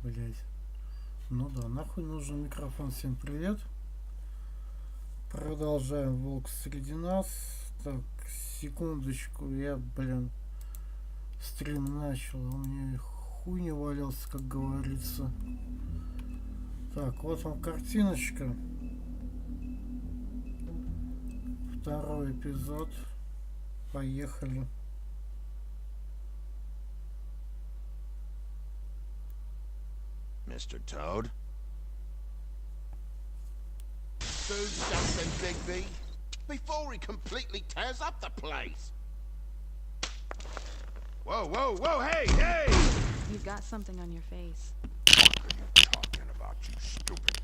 Блять. Ну да, нахуй нужен микрофон. Всем привет. Продолжаем Волк среди нас. Так, секундочку, я, стрим начал, у меня хуй не валялся, как говорится. Так, вот вам картиночка. Второй эпизод. Поехали. Mr. Toad? Do something, Bigby, before he completely tears up the place. Whoa, whoa, whoa, hey, hey! You've got something on your face. What are you talking about, you stupid?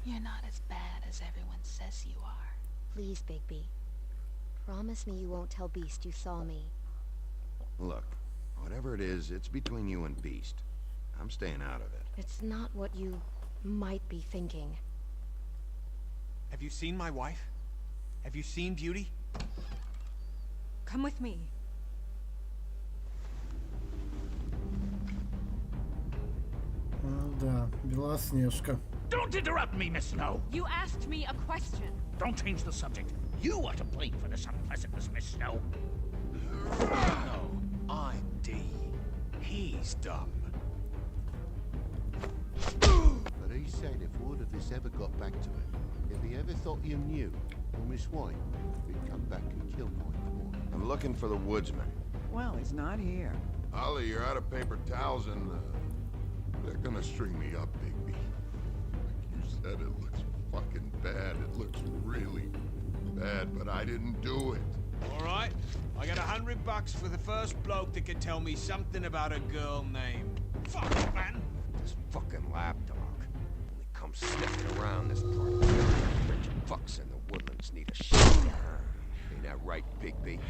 You're not as bad as everyone says you are. Please, Bigby. Promise me you won't tell Beast you saw me. Look, whatever it is, it's between you and Beast. I'm staying out of it. It's not what you might be thinking. Have you seen my wife? Have you seen Beauty? Come with me. Да, Белоснежка. Don't interrupt me, Miss Snow. You asked me a question. Don't change the subject. You are to blame for this unpleasantness, Miss Snow. No, I'm D. He's dumb. But he said if word of this ever got back to him, if he ever thought you knew, or Miss White, he'd come back and kill Mike for it. I'm looking for the woodsman. Well, he's not here. Ollie, you're out of paper towels and they're gonna string me up, Bigby. Like you said, it looks fucking bad. It looks really bad, but I didn't do it. All right, I got $100 for the first bloke that can tell me something about a girl named... Fuck, man! This fucking lapdog only comes sniffing around this part of the town. Rich fucks in the woodlands need a shit. Ain't that right, Bigby?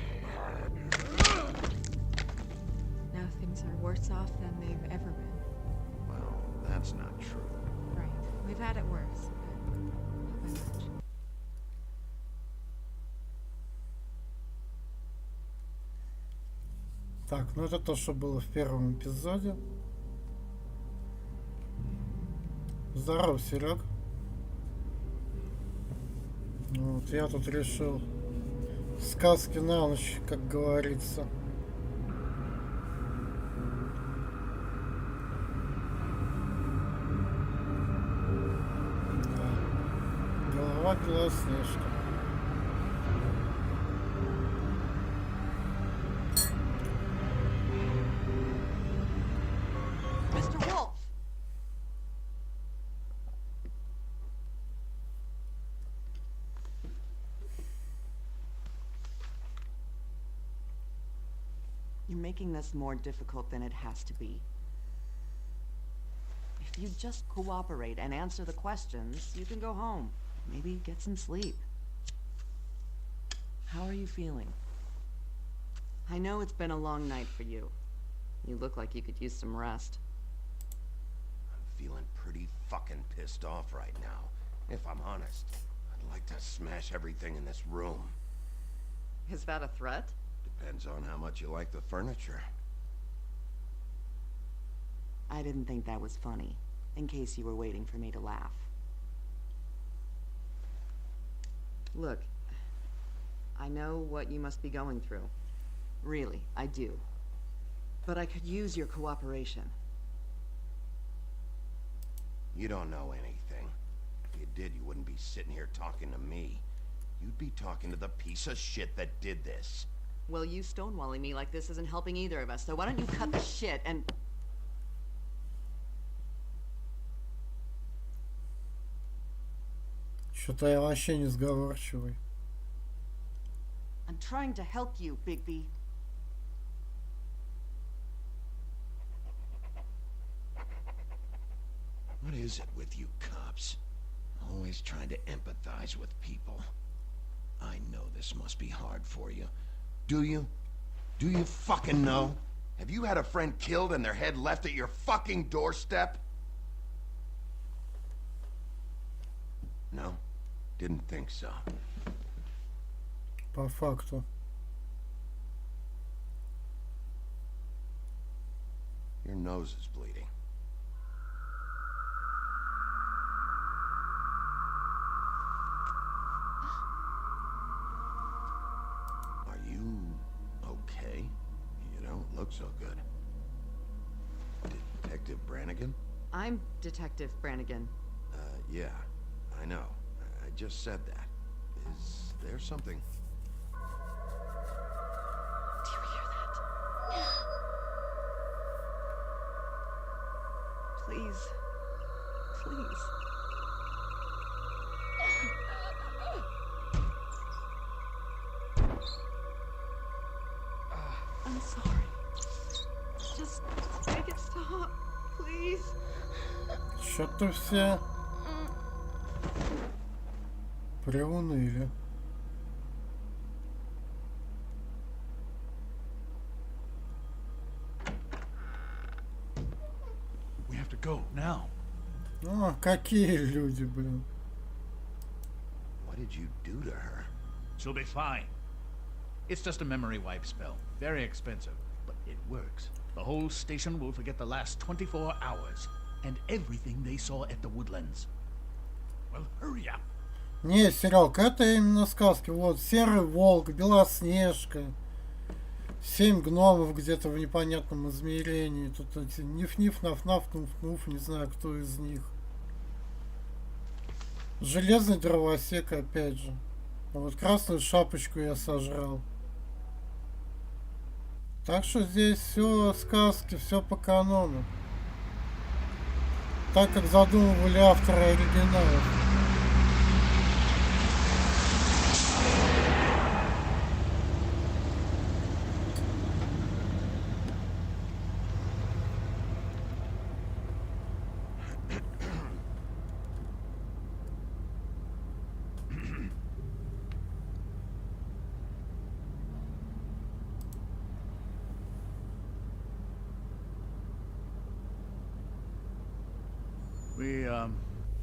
Now things are worse off than they've ever been. Well, that's not true. Right. We've had it worse, but not by much. Так, ну это то, что было в первом эпизоде. Здорово, Серег. Вот, я тут решил сказки на ночь, как говорится. Да. Голова Белоснежка. Mr. Wolf! You're making this more difficult than it has to be. If you just cooperate and answer the questions, you can go home. Maybe get some sleep. How are you feeling? I know it's been a long night for you. You look like you could use some rest. I'm feeling pretty fucking pissed off right now. If I'm honest, I'd like to smash everything in this room. Is that a threat? Depends on how much you like the furniture. I didn't think that was funny, in case you were waiting for me to laugh. Look, I know what you must be going through. Really, I do. But I could use your cooperation. You don't know anything. If you did, you wouldn't be sitting here talking to me. You'd be talking to the piece of shit that did this. Well, you stonewalling me like this isn't helping either of us, so why don't you cut the shit and... Что-то я вообще не сговорчивый. I'm trying to help you, Bigby. What is it with you cops? Always trying to empathize with people. I know this must be hard for you. Do you? Do you fucking know? Have you had a friend killed and their head left at your fucking doorstep? No? Didn't think so. По факту. Your nose is bleeding. Are you okay? You don't look so good. Detective Brannigan? I'm Detective Brannigan. Yeah, I know. I just said that. Is there something? Do you hear that? Please. Please. I'm sorry. Just make it stop, please. Что-то все приуныли. We have to go now. О, какие люди, блин. What did you do to her? She'll be fine. It's just a memory wipe spell. Very expensive, but it works. The whole station will forget the last 24 hours and everything they saw at the Woodlands. Well, hurry up. Не, Серег, это именно сказки. Вот, Серый Волк, Белоснежка, 7 гномов где-то в непонятном измерении. Тут эти ниф-ниф, наф-наф, нуф-нуф, не знаю, кто из них. Железный дровосек, опять же. А вот красную шапочку я сожрал. Так что здесь все сказки, все по канону. Так как задумывали авторы оригиналов.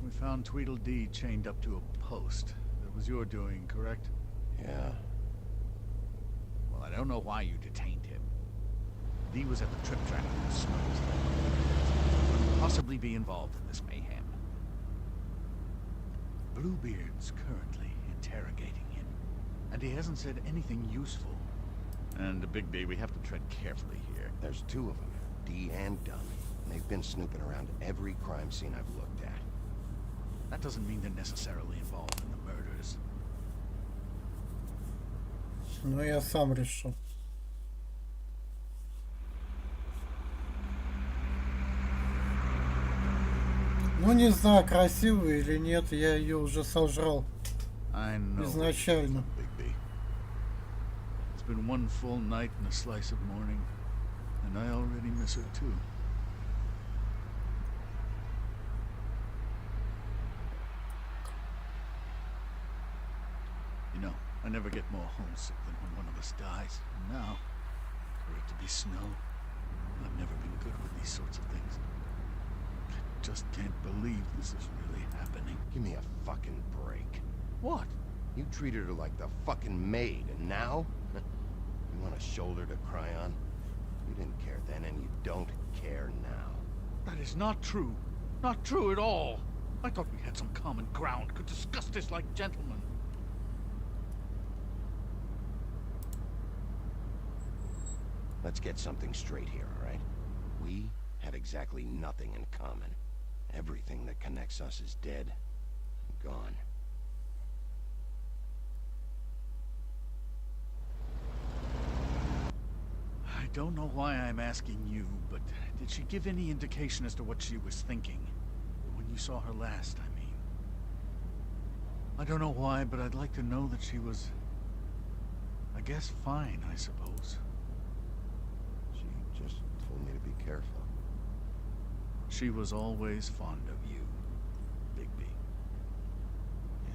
We found Tweedledee chained up to a post. That was your doing, correct? Yeah. Well, I don't know why you detained him. Dee was at the trip track in the snows. Couldn't possibly be involved in this mayhem. Bluebeard's currently interrogating him, and he hasn't said anything useful. And Bigby, we have to tread carefully here. There's two of them, Dee and Dunn. And they've been snooping around every crime scene I've looked at. That doesn't mean they're necessarily involved in the murders. Ну, я сам решу. Ну, не знаю, красивая или нет, я ее уже сожрал изначально. Bigby. It's been one full night and a slice of morning, and I already miss her too. You know, I never get more homesick than when one of us dies. And now, for it to be snow, I've never been good with these sorts of things. I just can't believe this is really happening. Give me a fucking break. What? You treated her like the fucking maid, and now? You want a shoulder to cry on? You didn't care then, and you don't care now. That is not true. Not true at all. I thought we had some common ground, could discuss this like gentlemen. Let's get something straight here, all right? We had exactly nothing in common. Everything that connects us is dead and gone. I don't know why I'm asking you, but did she give any indication as to what she was thinking? When you saw her last, I mean. I don't know why, but I'd like to know that she was, I guess, fine, I suppose. She just told me to be careful. She was always fond of you, Bigby. Yeah.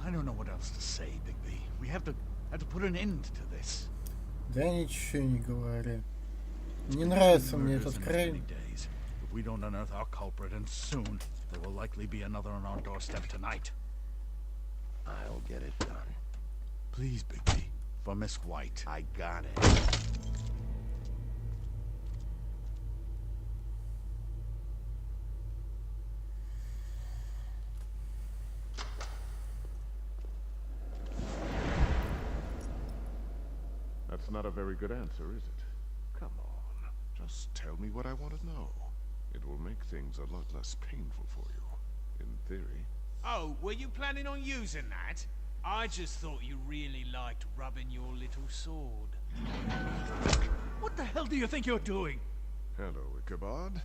I don't know what else to say, Bigby. We have to put an end to this. Да ничего не говори. Не нравится мне этот крейн. If we don't unearth our culprit, and soon, there will likely be another on our doorstep tonight. I'll get it done. Please, Bigby, for Miss White. I got it. That's not a very good answer, is it? Come on. Just tell me what I want to know. It will make things a lot less painful for you. In theory. Oh, were you planning on using that? I just thought you really liked rubbing your little sword. What the hell do you think you're doing? Hello, Ichabod.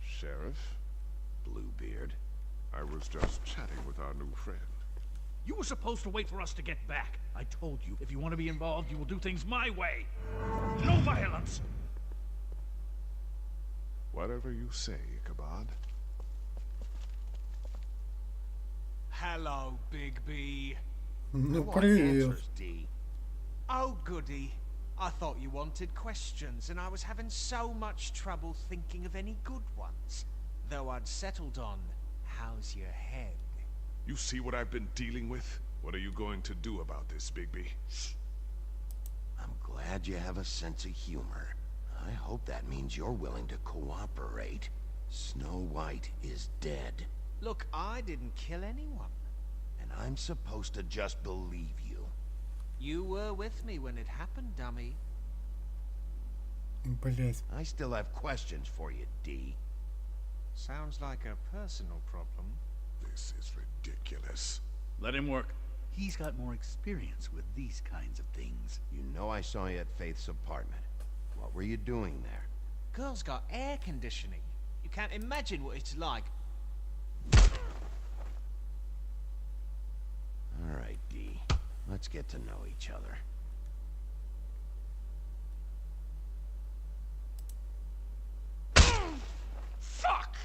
Sheriff. Bluebeard. I was just chatting with our new friend. You were supposed to wait for us to get back. I told you, if you want to be involved, you will do things my way. No violence! Whatever you say, Ichabod. Hello, Bigby. Ну, What привет. answers, D? Oh, goody. I thought you wanted questions, and I was having so much trouble thinking of any good ones. Though I'd settled on, how's your head? You see what I've been dealing with? What are you going to do about this, Bigby? I'm glad you have a sense of humor. I hope that means you're willing to cooperate. Snow White is dead. Look, I didn't kill anyone. And I'm supposed to just believe you. You were with me when it happened, dummy. Блять. I still have questions for you, D. Sounds like a personal problem. This is ridiculous. Let him work. He's got more experience with these kinds of things. You know I saw you at Faith's apartment. What were you doing there? Girl's got air conditioning. You can't imagine what it's like. All right, D. Let's get to know each other. Fuck!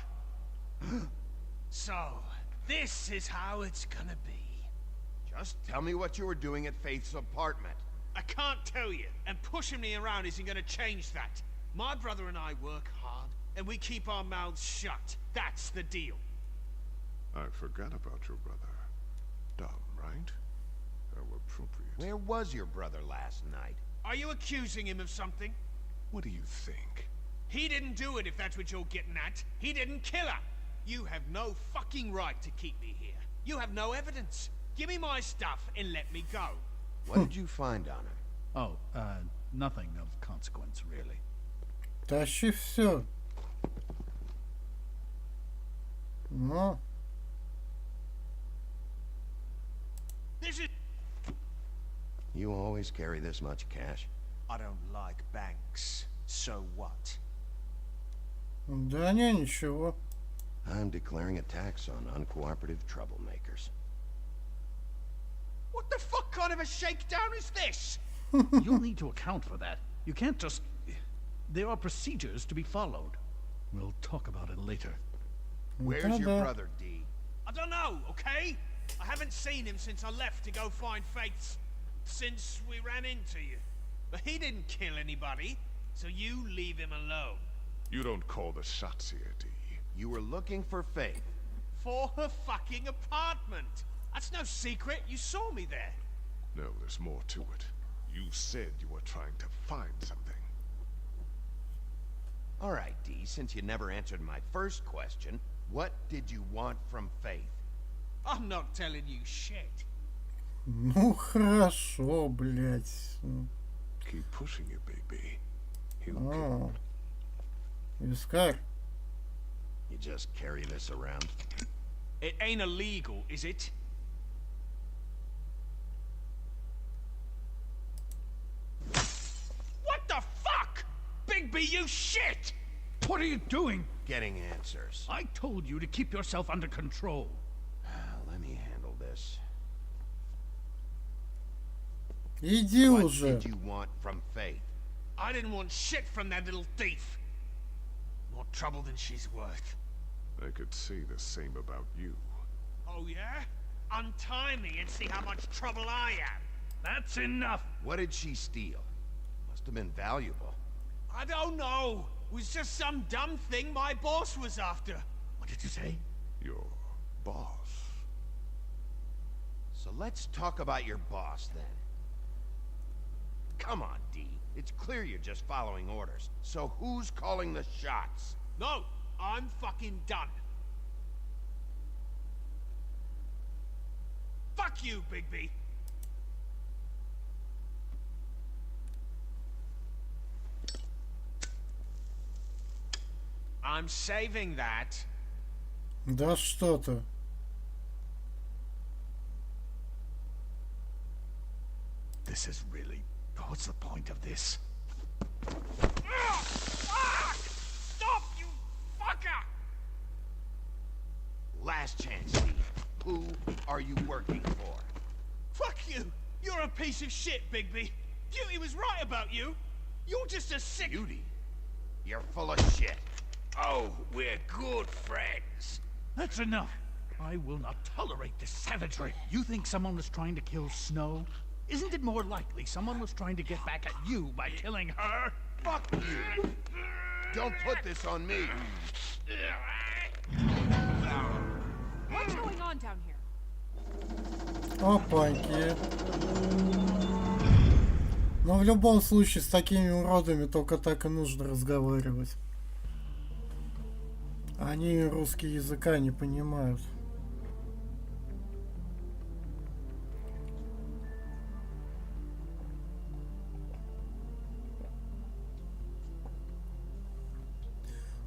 So, this is how it's gonna be. Just tell me what you were doing at Faith's apartment. I can't tell you, and pushing me around isn't gonna change that. My brother and I work hard, and we keep our mouths shut. That's the deal. I forgot about your brother. Dumb, right? How appropriate. Where was your brother last night? Are you accusing him of something? What do you think? He didn't do it, if that's what you're getting at. He didn't kill her. You have no fucking right to keep me here. You have no evidence. Give me my stuff and let me go. What did you find on her? Oh, nothing of consequence, really. Тащи все. Ну, This is... You always carry this much cash? I don't like banks. So what? да не, ничего. I'm declaring a tax on uncooperative troublemakers. What the fuck kind of a shakedown is this? You'll need to account for that. You can't just... There are procedures to be followed. We'll talk about it later. Where's Да-да. your brother, D? I don't know, okay? I haven't seen him since I left to go find Faith's. Since we ran into you. But he didn't kill anybody, so you leave him alone. You don't call the shots here, D. You were looking for Faith. For her fucking apartment. That's no secret. You saw me there. No, there's more to it. You said you were trying to find something. All right, D, since you never answered my first question, what did you want from Faith? I'm not telling you shit. Ну, хорошо, блять. Keep pushing it, baby. He'll О, Вискарь. You just carry this around? It ain't illegal, is it? What the fuck? Bigby, you shit! What are you doing? Getting answers. I told you to keep yourself under control. Let me handle this. Иди What уже. did you want from Faith? I didn't want shit from that little thief. More trouble than she's worth. I could say the same about you. Oh yeah? Untie me and see how much trouble I am. That's enough. What did she steal? Must have been valuable. I don't know. It was just some dumb thing my boss was after. What did you say? Your boss. So let's talk about your boss then. Come on, D. It's clear you're just following orders. So who's calling the shots? No, I'm fucking done. Fuck you, Bigby. I'm saving that. Да что-то. This is really... What's the point of this? Stop, you fucker! Last chance, Steve. Who are you working for? Fuck you! You're a piece of shit, Bigby. Beauty was right about you. You're just a sick... Beauty? You're full of shit. Oh, we're good friends. That's enough. I will not tolerate this savagery. You think someone was trying to kill Snow? Isn't it more likely someone was trying to get back at you by killing her? Fuck you! Don't put this on me! What's going on down here? Опаньки. Но в любом случае с такими уродами только так и нужно разговаривать. Они русский языка не понимают.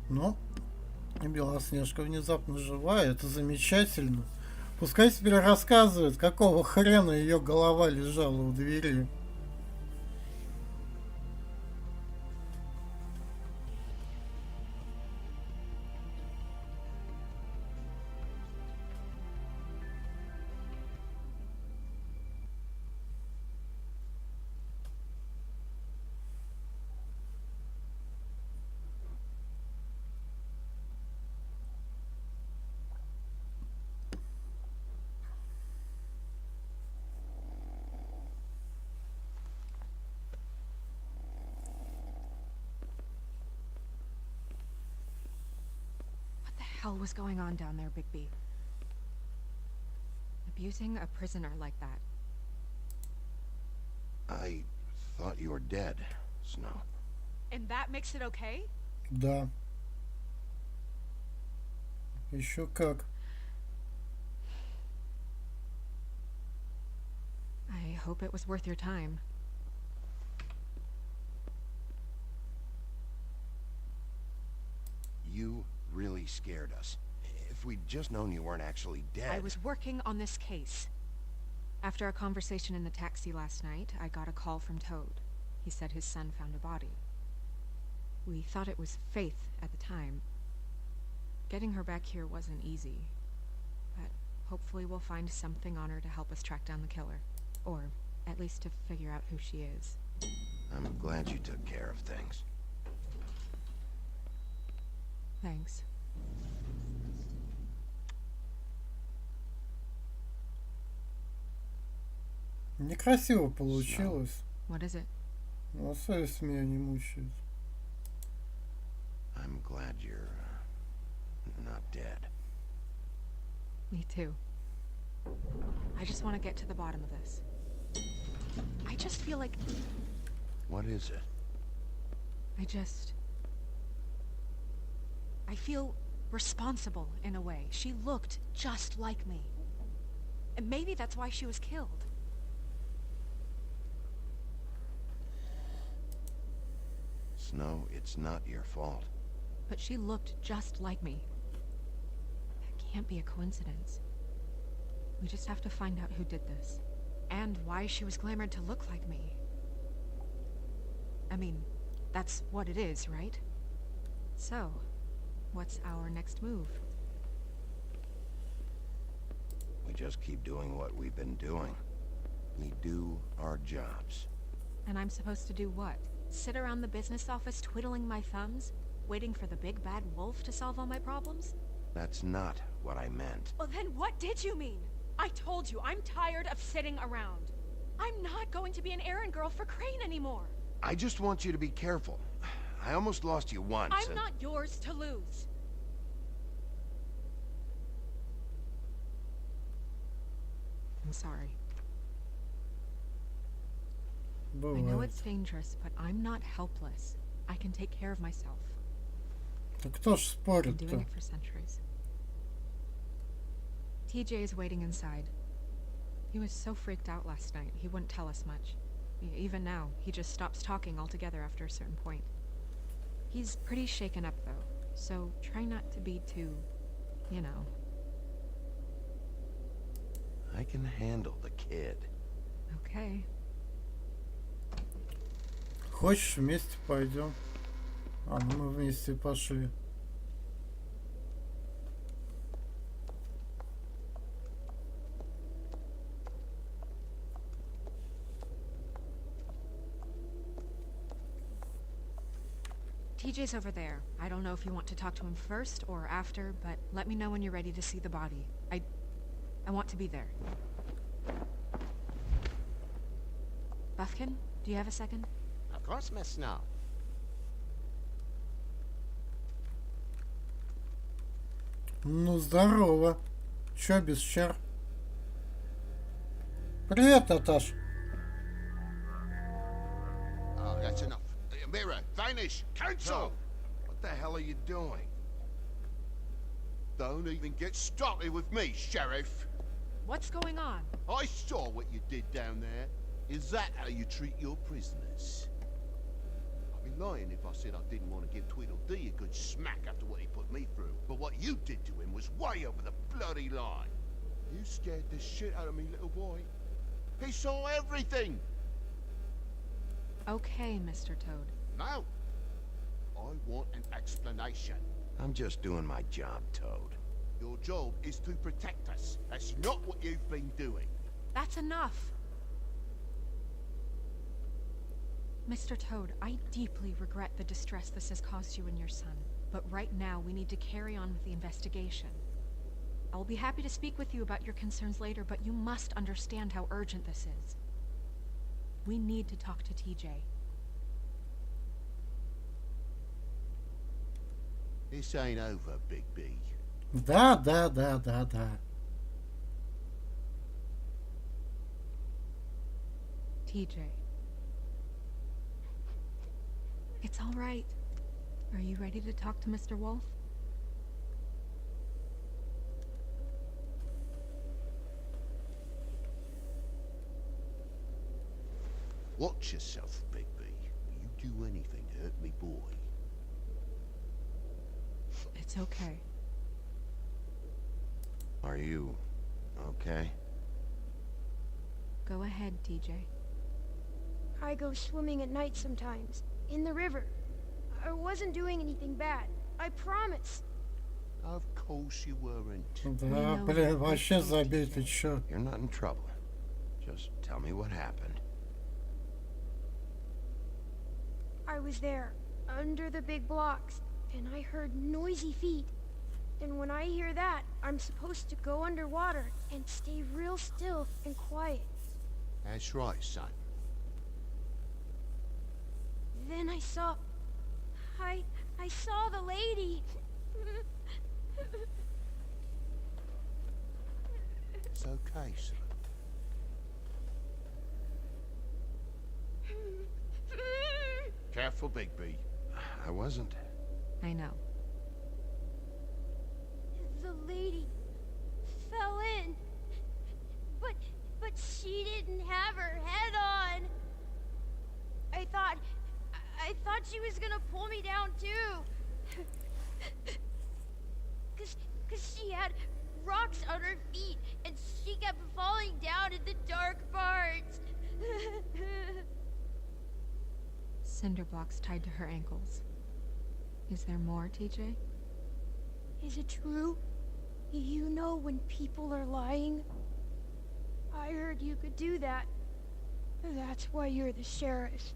Но Белоснежка внезапно живая, это замечательно. Пускай теперь рассказывает, какого хрена ее голова лежала у двери. Hell was going on down there, Bigby? Abusing a prisoner like that. I thought you were dead, Snow. And that makes it okay? Да. Еще как. I hope it was worth your time. You really scared us. If we'd just known you weren't actually dead... I was working on this case. After a conversation in the taxi last night, I got a call from Toad. He said his son found a body. We thought it was Faith at the time. Getting her back here wasn't easy. But hopefully we'll find something on her to help us track down the killer. Or at least to figure out who she is. I'm glad you took care of things. Thanks. Некрасиво получилось. What is it? Но совесть меня не мучает. I'm glad you're not dead. Me too. I just want to get to the bottom of this. I just feel like... What is it? I feel responsible in a way. She looked just like me. And maybe that's why she was killed. Snow, it's not your fault. But she looked just like me. That can't be a coincidence. We just have to find out who did this. And why she was glamored to look like me. I mean, that's what it is, right? So, what's our next move? We just keep doing what we've been doing. We do our jobs. And I'm supposed to do what? Sit around the business office twiddling my thumbs? Waiting for the big bad wolf to solve all my problems? That's not what I meant. Well then what did you mean? I told you, I'm tired of sitting around. I'm not going to be an errand girl for Crane anymore. I just want you to be careful. I almost lost you once. I'm not yours to lose. I'm sorry. I know Бывает. it's dangerous, but I'm not helpless. I can take care of myself. Да кто ж Been спорит-то? doing it for centuries. TJ is waiting inside. He was so freaked out last night, he wouldn't tell us much. Even now, he just stops talking altogether after a certain point. He's pretty shaken up, though, so try not to be too, you know. I can handle the kid. Okay. Хочешь, вместе пойдем? А, ну мы вместе пошли. TJ's over there. I don't know if you want to talk to him first or after, but let me know when you're ready to see the body. I want to be there. Buffkin, do you have a second? Of course, Miss Snow. Ну, здорово. Чё без чар? Привет, Наташ. Oh, that's enough. Mirror, vanish, cancel! What the hell are you doing? Don't even get started with me, Sheriff. What's going on? I saw what you did down there. Is that how you treat your prisoners? I'd be lying if I said I didn't want to give Tweedledee a good smack after what he put me through. But what you did to him was way over the bloody line. You scared the shit out of me, little boy. He saw everything. Okay, Mr. Toad. Now, I want an explanation. I'm just doing my job, Toad. Your job is to protect us. That's not what you've been doing. That's enough! Mr. Toad, I deeply regret the distress this has caused you and your son. But right now, we need to carry on with the investigation. I will be happy to speak with you about your concerns later, but you must understand how urgent this is. We need to talk to TJ. This ain't over, Bigby. Да. TJ. It's all right. Are you ready to talk to Mr. Wolf? Watch yourself, Bigby. You do anything to hurt me, boy. It's okay. Are you okay? Go ahead, TJ. I go swimming at night sometimes, in the river. I wasn't doing anything bad. I promise. Of course you weren't. Да, блин, вообще забей, ты чё? You're not in trouble. Just tell me what happened. I was there, under the big blocks, and I heard noisy feet. And when I hear that, I'm supposed to go underwater and stay real still and quiet. That's right, son. Then I saw the lady. It's okay, son. Careful, Bigby. I wasn't. I know. The lady fell in. But she didn't have her head on. I thought she was gonna pull me down too. Cause she had rocks on her feet and she kept falling down in the dark parts. Cinder blocks tied to her ankles. Is there more, TJ? Is it true? You know when people are lying? I heard you could do that. That's why you're the sheriff.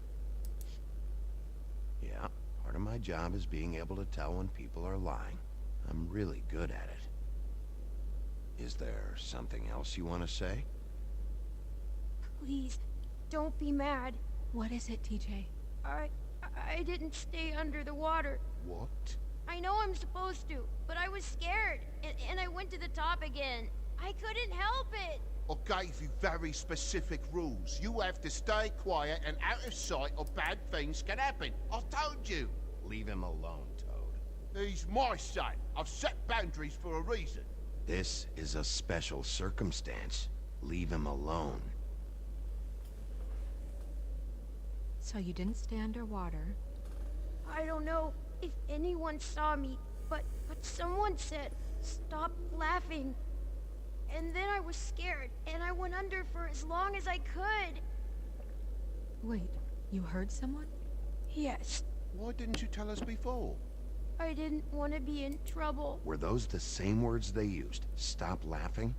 Yeah, part of my job is being able to tell when people are lying. I'm really good at it. Is there something else you want to say? Please, don't be mad. What is it, TJ? I didn't stay under the water. What? I know I'm supposed to, but I was scared, and I went to the top again. I couldn't help it. I gave you very specific rules. You have to stay quiet and out of sight or bad things can happen. I told you. Leave him alone, Toad. He's my son. I've set boundaries for a reason. This is a special circumstance. Leave him alone. So you didn't stay underwater. I don't know if anyone saw me, but someone said, "Stop laughing." And then I was scared, and I went under for as long as I could. Wait, you heard someone? Yes, Why didn't you tell us before? I didn't want to be in trouble. Were those the same words they used? Stop laughing?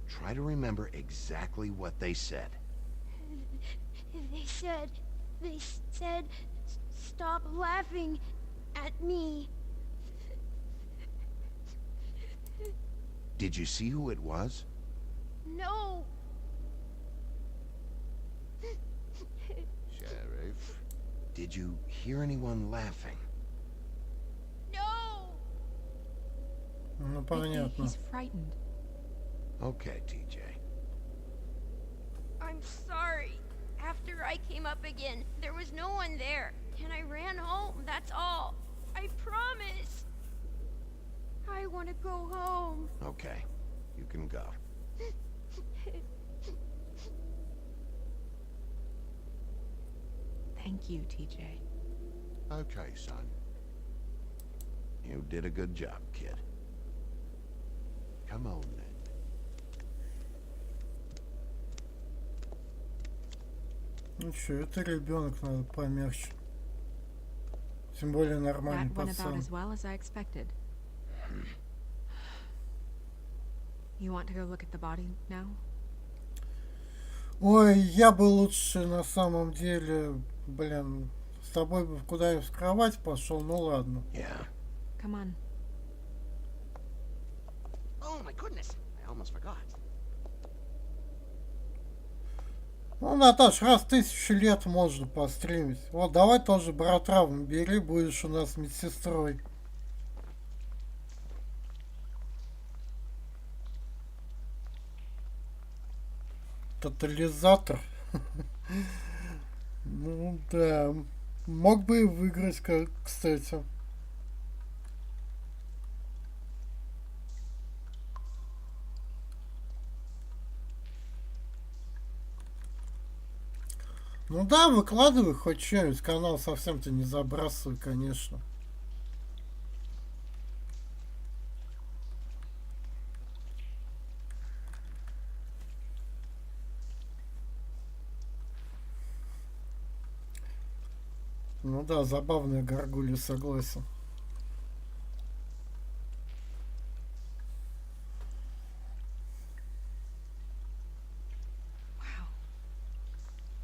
Try to remember exactly what they said. They said, "Stop laughing at me." Did you see who it was? No. Sheriff. Did you hear anyone laughing? No. Ну, Bigby, понятно. he's frightened. Okay, TJ. I'm sorry. After I came up again, there was no one there, and I ran home, that's all. I promise. I want to go home. Okay, you can go. Thank you, TJ. Okay, son. You did a good job, kid. Come on, then. Ну что, это ребенок, надо помягче. Тем более нормальный That went about пацан. as well as I expected. You want to go look at the body now? Ой, я бы лучше на самом деле, блин, с тобой бы куда-нибудь в кровать пошел, ну ладно. Yeah. Come on. Oh my goodness, I almost forgot. Ну, Наташ, раз в 1000 лет можно постримить. Вот, давай тоже братравм бери, будешь у нас медсестрой. Тотализатор. Ну, да. Мог бы и выиграть, кстати. Ну да, выкладывай хоть что-нибудь, канал совсем-то не забрасывай, конечно. Ну да, забавная горгулья, согласен. Wow.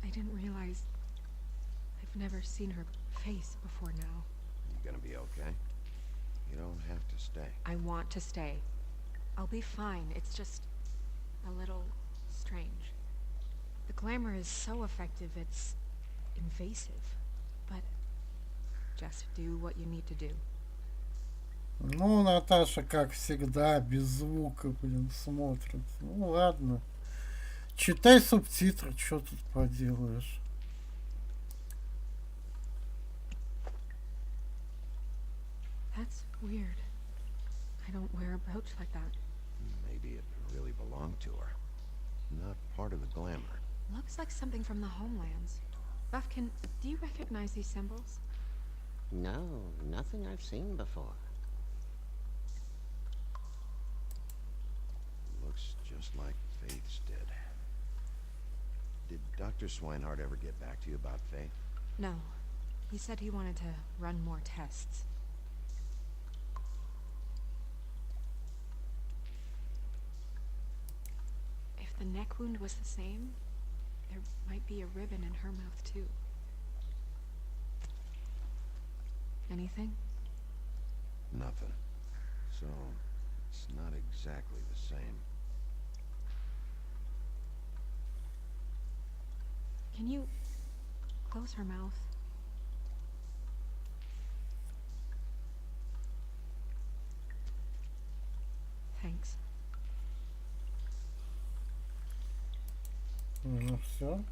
I didn't realize I've never seen her face before now. You gonna be okay? You don't have to stay. I want to stay. I'll be fine. It's just a little strange. The glamour is so effective, it's invasive. But just do what you need to do. Ну, Наташа, как всегда, без звука, блин, смотрит. Ну, ладно. Читай субтитры, что тут поделаешь. That's weird. I don't wear a brooch like that. Maybe it really belonged to her. Not part of the glamour. Looks like something from the homelands. Buffkin, do you recognize these symbols? No, nothing I've seen before. Looks just like Faith's did. Did Dr. Swinehart ever get back to you about Faith? No. He said he wanted to run more tests. If the neck wound was the same, there might be a ribbon in her mouth too. Anything? Nothing. So, it's not exactly the same. Can you close her mouth? Thanks. Ну все.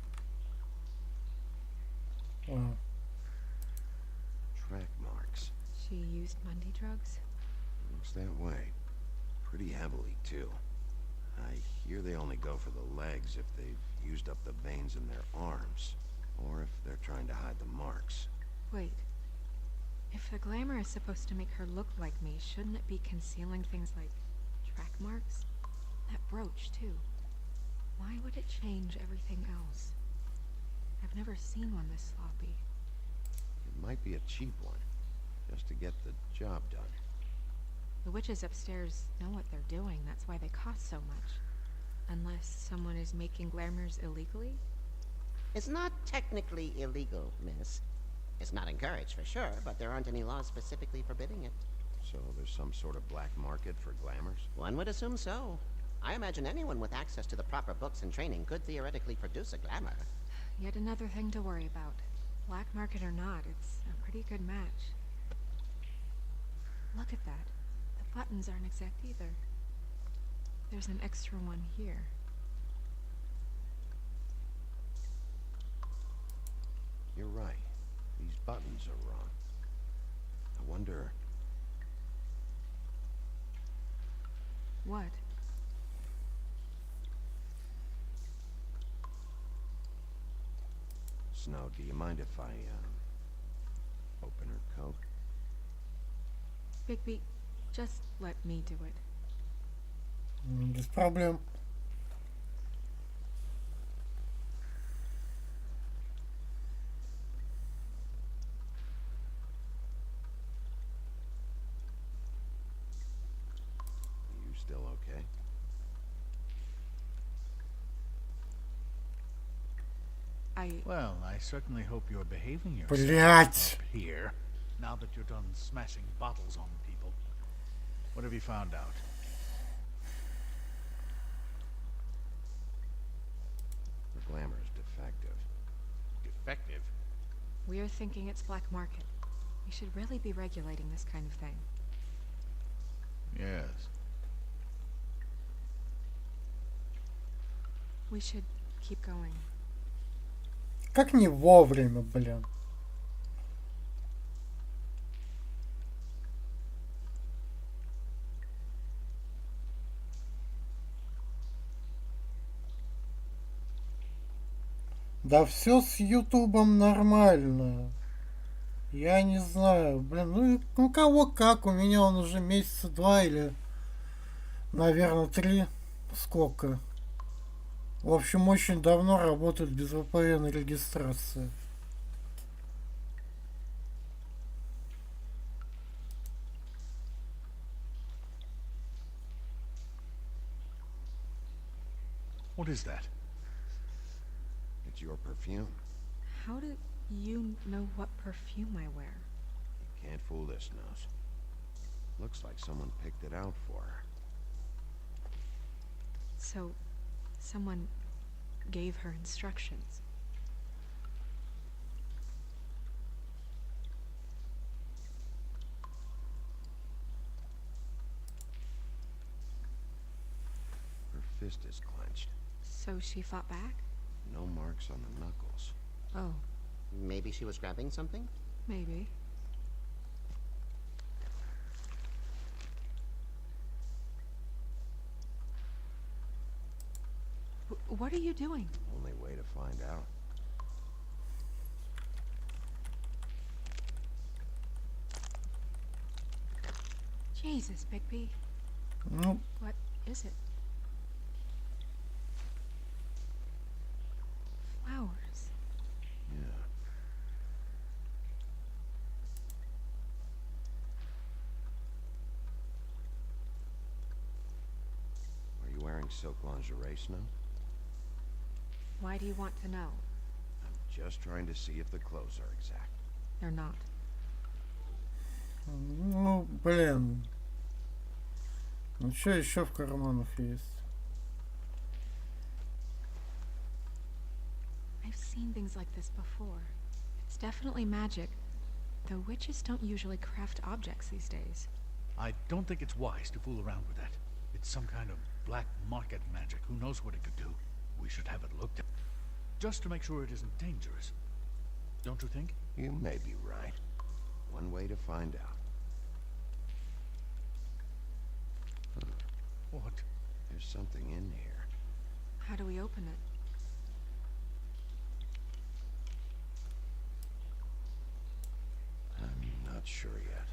Track marks. She used Monday drugs? Looks that way. Pretty heavily, too. I hear they only go for the legs if they've used up the veins in their arms, or if they're trying to hide the marks. Wait. If the glamour is supposed to make her look like me, shouldn't it be concealing things like track marks? That brooch, too. Why would it change everything else? I've never seen one this sloppy. It might be a cheap one, just to get the job done. The witches upstairs know what they're doing, that's why they cost so much. Unless someone is making glamours illegally? It's not technically illegal, miss. It's not encouraged for sure, but there aren't any laws specifically forbidding it. So there's some sort of black market for glamours? One would assume so. I imagine anyone with access to the proper books and training could theoretically produce a glamour. Yet another thing to worry about. Black market or not, it's a pretty good match. Look at that. The buttons aren't exact either. There's an extra one here. You're right. These buttons are wrong. I wonder... What? Snow, do you mind if I, open her coat? Bigby, just let me do it. Без проблем. You still okay? Well, I certainly hope you're behaving yourself Блять. up here, now that you're done smashing bottles on people. What have you found out? The glamour's defective. Defective? We're thinking it's black market. We should really be regulating this kind of thing. Yes. We should keep going. Как не вовремя, блин. Да все с Ютубом нормально. Я не знаю, блин, ну у кого как, у меня он уже месяца 2 или, наверное, 3, сколько. В общем, очень давно работает без VPN регистрации. What is that? It's your perfume. How do you know what perfume I wear? You can't fool this nose. Looks like someone picked it out for her. So, someone gave her instructions. Her fist is clenched. So she fought back? No marks on the knuckles. Oh, Maybe she was grabbing something? maybe. What are you doing? Only way to find out. Jesus, Bigby. Ну, What is it? Flowers. Yeah. Are you wearing silk lingerie, Snow? Why do you want to know? I'm just trying to see if the clothes are exact. They're not. ну, блин. Ну, что еще в карманах есть? I've seen things like this before. It's definitely magic, though witches don't usually craft objects these days. I don't think it's wise to fool around with that. It's some kind of black market magic. Who knows what it could do? We should have it looked at, just to make sure it isn't dangerous. Don't you think? You may be right. One way to find out. What? There's something in here. How do we open it? I'm not sure yet.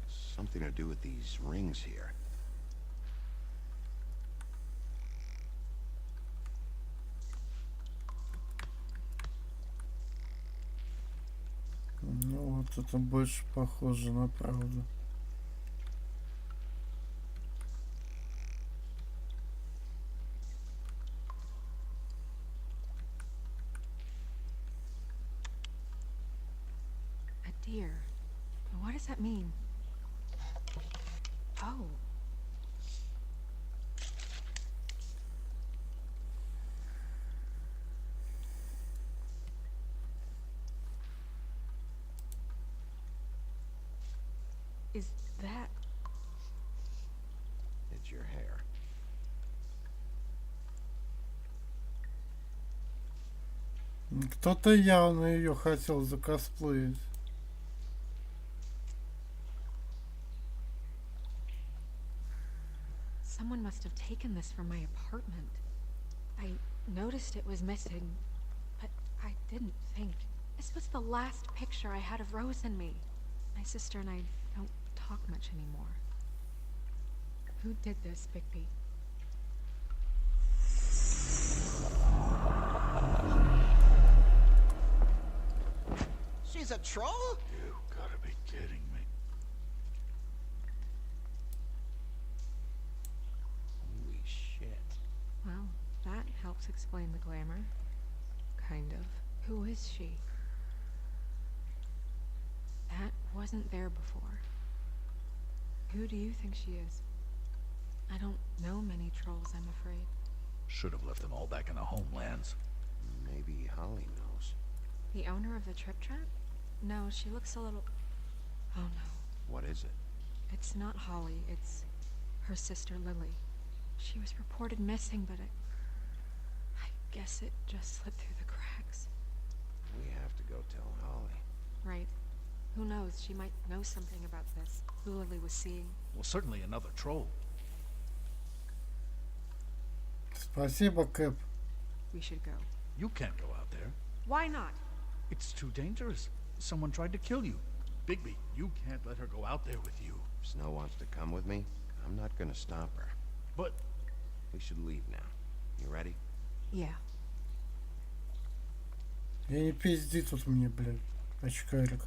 Something to do with these rings here. Ну вот это больше похоже на правду. A deer. What does that mean? Oh. Is that... It's your hair. Кто-то явно ее хотел закосплеить. Someone must have taken this from my apartment. I noticed it was missing, but I didn't think. This was the last picture I had of Rose and me. My sister and I don't talk much anymore. Who did this, Bigby? She's a troll? You gotta be kidding me. Holy shit. Well, that helps explain the glamour. Kind of. Who is she? That wasn't there before. Who do you think she is? I don't know many trolls, I'm afraid. Should have left them all back in the homelands. Maybe Holly knows. The owner of the Trip Trap? No, she looks a little... Oh no. What is it? It's not Holly, it's her sister Lily. She was reported missing, but I guess it just slipped through the cracks. We have to go tell Holly. Right. Who knows, she might know something about this. Who Lily was seeing. Well, certainly another troll. Спасибо, Кэп. We should go. You can't go out there. Why not? It's too dangerous. Someone tried to kill you. Bigby, you can't let her go out there with you. If Snow wants to come with me, I'm not gonna stop her. But... We should leave now. You ready? Yeah. Я не пизди тут мне, блядь, очкарик.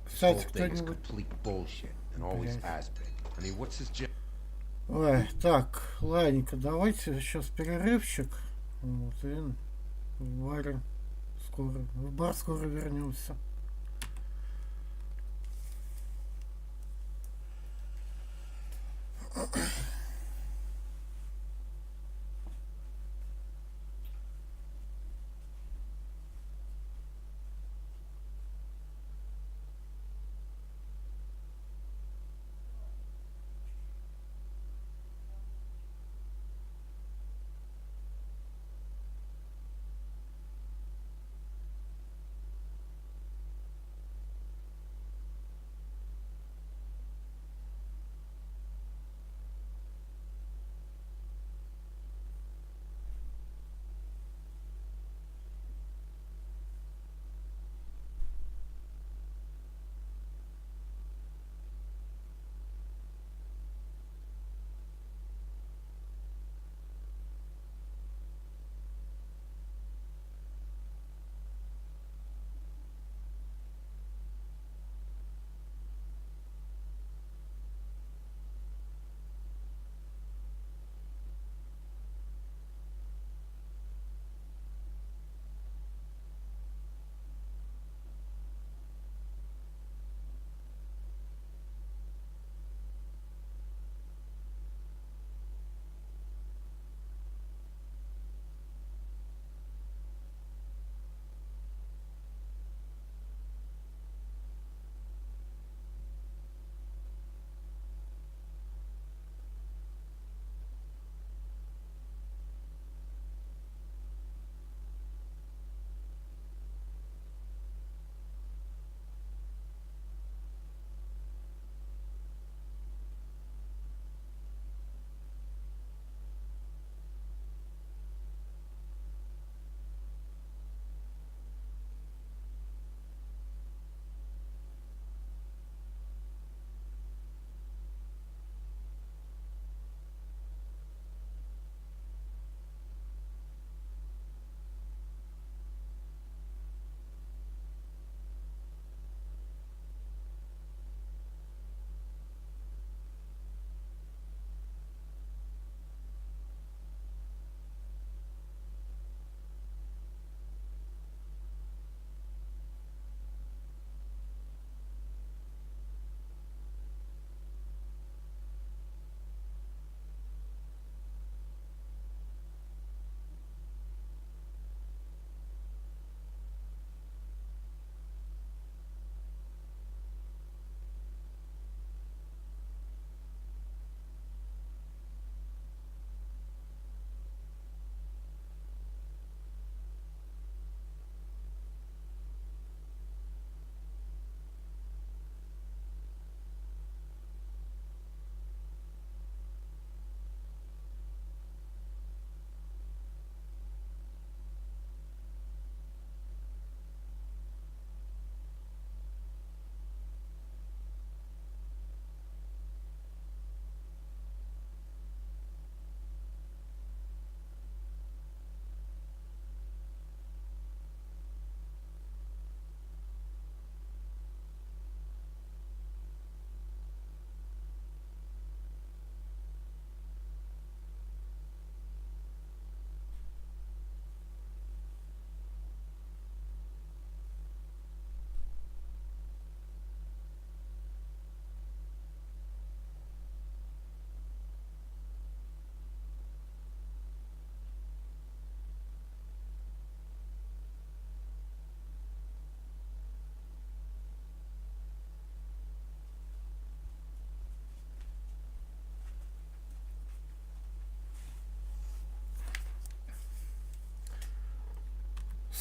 Кстати, кто-нибудь... Ой, так, ладненько, давайте сейчас перерывчик. Вот, и в баре скоро, в бар скоро вернемся.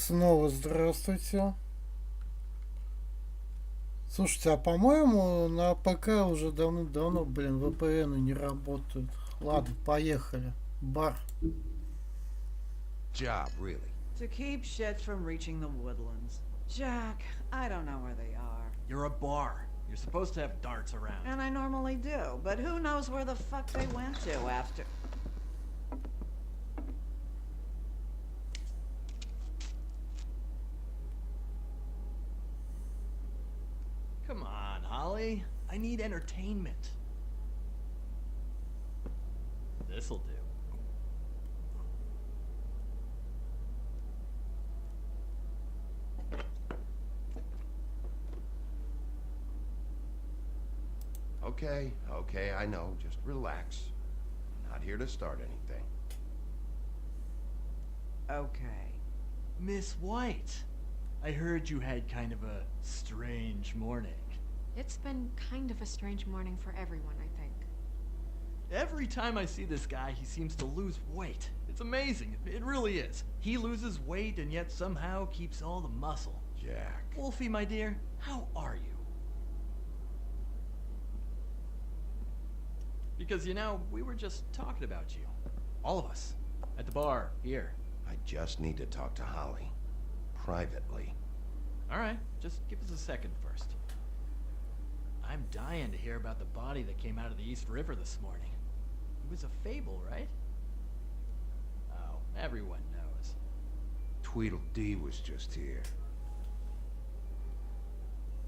Снова здравствуйте. Слушайте, а по-моему на ПК уже давно, блин, VPN не работают. Ладно, поехали. Бар. Job, really. To keep shit from reaching the woodlands. Jack, I don't know where they are. You're a bar. You're supposed to have darts around. And I normally do, but who knows where the fuck they went to after... Come on, Holly. I need entertainment. This'll do. Okay, I know. Just relax. Not here to start anything. Okay. Miss White, I heard you had kind of a strange morning. It's been kind of a strange morning for everyone, I think. Every time I see this guy, he seems to lose weight. It's amazing. It really is. He loses weight and yet somehow keeps all the muscle. Jack. Wolfie, my dear, how are you? Because, you know, we were just talking about you. All of us. At the bar, here. I just need to talk to Holly. Privately. Alright, just give us a second first. I'm dying to hear about the body that came out of the East River this morning. It was a fable, right? Oh, everyone knows. Tweedledee was just here.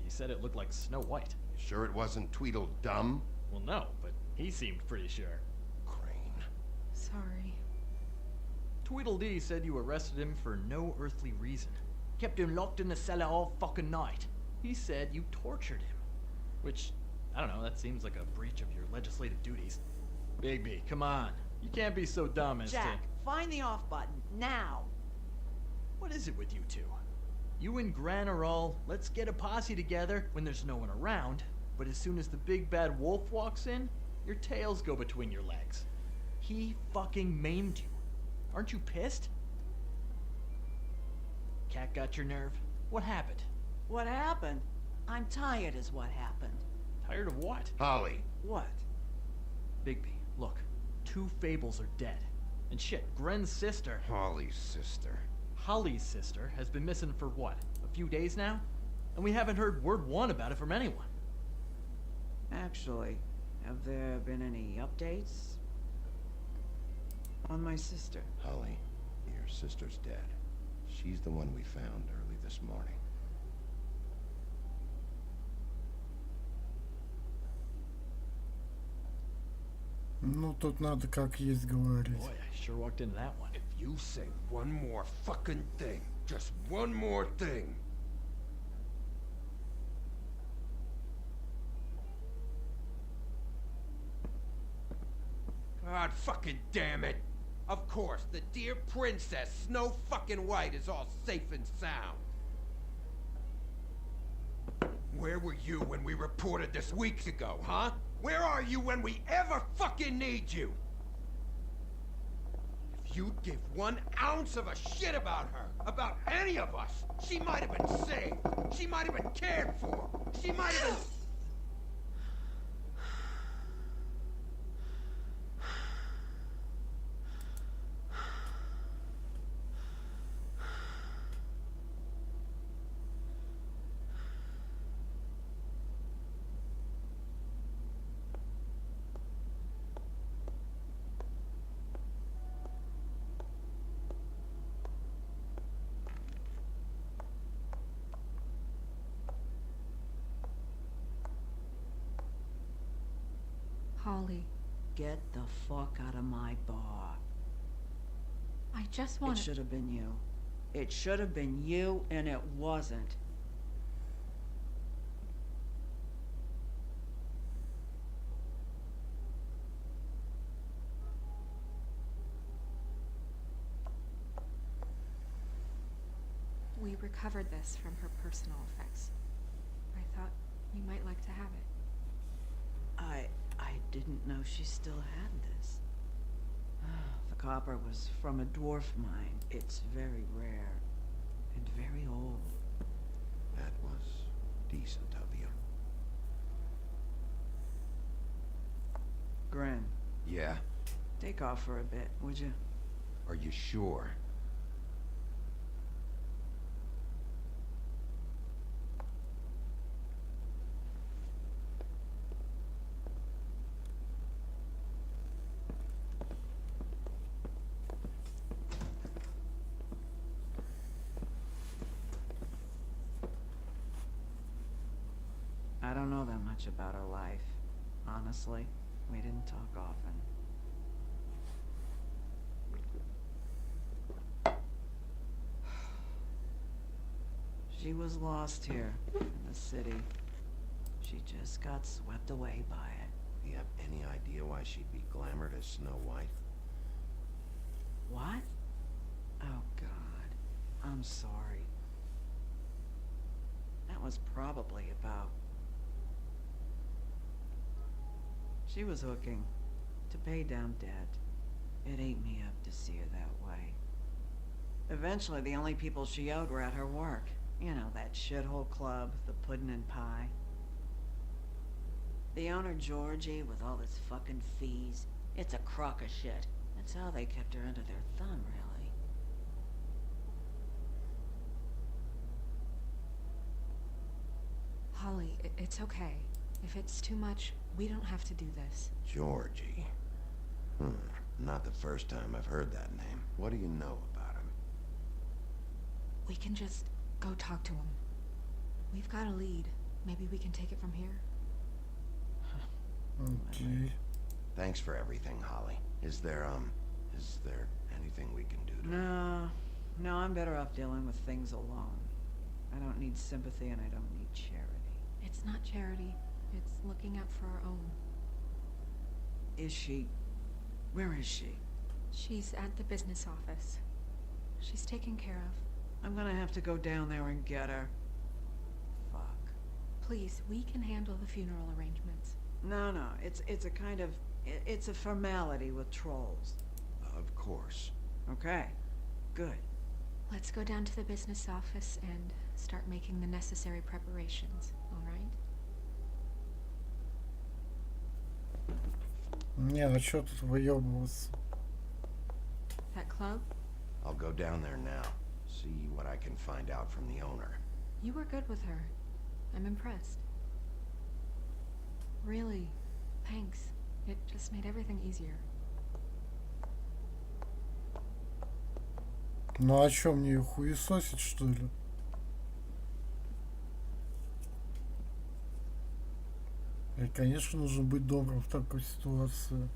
He said it looked like Snow White. You sure it wasn't Tweedledum? Well, no, but he seemed pretty sure. Crane. Sorry. Tweedledee said you arrested him for no earthly reason. Kept him locked in the cellar all fucking night. He said you tortured him. Which, I don't know, that seems like a breach of your legislative duties. Bigby, come on. You can't be so dumb as Jack, to... find the off button, now! What is it with you two? You and Gran are all, let's get a posse together when there's no one around, but as soon as the big bad wolf walks in, your tails go between your legs. He fucking maimed you. Aren't you pissed? Cat got your nerve? What happened? What happened? I'm tired is what happened. Tired of what? Holly. What? Bigby, look. 2 Fables are dead. And shit, Gren's sister... Holly's sister. Holly's sister has been missing for what? A few days now? And we haven't heard word one about it from anyone. Actually, have there been any updates on my sister? Holly, your sister's dead. She's the one we found early this morning. Ну, тут надо как есть говорить. Boy, I sure walked into that one. If you say one more fucking thing, just one more thing. God fucking damn it! Of course, the dear princess, Snow fucking White, is all safe and sound. Where were you when we reported this weeks ago, huh? Where are you when we ever fucking need you? If you'd give 1 ounce of a shit about her, about any of us, she might have been saved. She might have been cared for. She might have been... Holly, Get the fuck out of my bar. I just It want should have been you. It should have been you, and it wasn't. We recovered this from her personal effects. I thought you might like to have it. I didn't know she still had this. The copper was from a dwarf mine. It's very rare. very old. That was decent of you. Gren, Yeah? take off for a bit, would you? Are you sure? I don't know that much about her life. Honestly, we didn't talk often. She was lost here in the city. She just got swept away by it. Do you have any idea why she'd be glamored as Snow White? What? Oh, God. I'm sorry. That was probably about... She was hooking to pay down debt. It ate me up to see her that way. Eventually, the only people she owed were at her work. You know, that shithole club, the Puddin' and Pie. The owner, Georgie, with all his fucking fees. It's a crock of shit. That's how they kept her under their thumb, really. Holly, it's okay. If it's too much, we don't have to do this. Georgie. Not the first time I've heard that name. What do you know about him? We can just go talk to him. We've got a lead. Maybe we can take it from here. Okay. Thanks for everything, Holly. Is there anything we can do to... No, I'm better off dealing with things alone. I don't need sympathy and I don't need charity. It's not charity. It's looking out for our own. Is she? Where is she? She's at the business office. She's taken care of. I'm gonna have to go down there and get her. Fuck. Please, we can handle the funeral arrangements. No, it's a kind of... It's a formality with trolls. Of course. Okay, good. Let's go down to the business office and start making the necessary preparations, all right? Не, а чё тут выёбываться? That club? I'll go down there now. See what I can find out from the owner. You were good with her. I'm impressed. Really, thanks. It just made everything easier. Ну а чё, мне её хуесосить, что ли? И, конечно, нужно быть добрым в такой ситуации.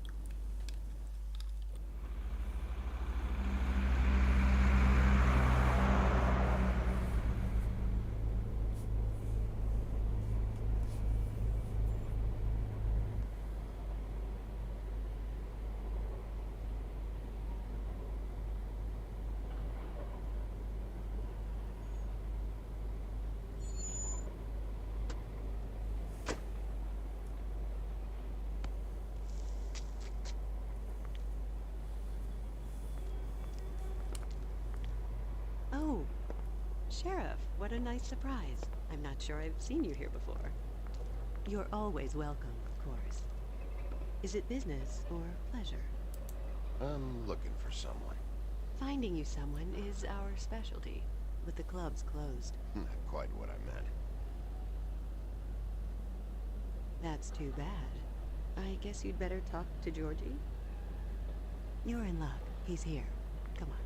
Oh, Sheriff, what a nice surprise. I'm not sure I've seen you here before. You're always welcome, of course. Is it business or pleasure? I'm looking for someone. Finding you someone is our specialty, but the club's closed. Not quite what I meant. That's too bad. I guess you'd better talk to Georgie. You're in luck. He's here. Come on.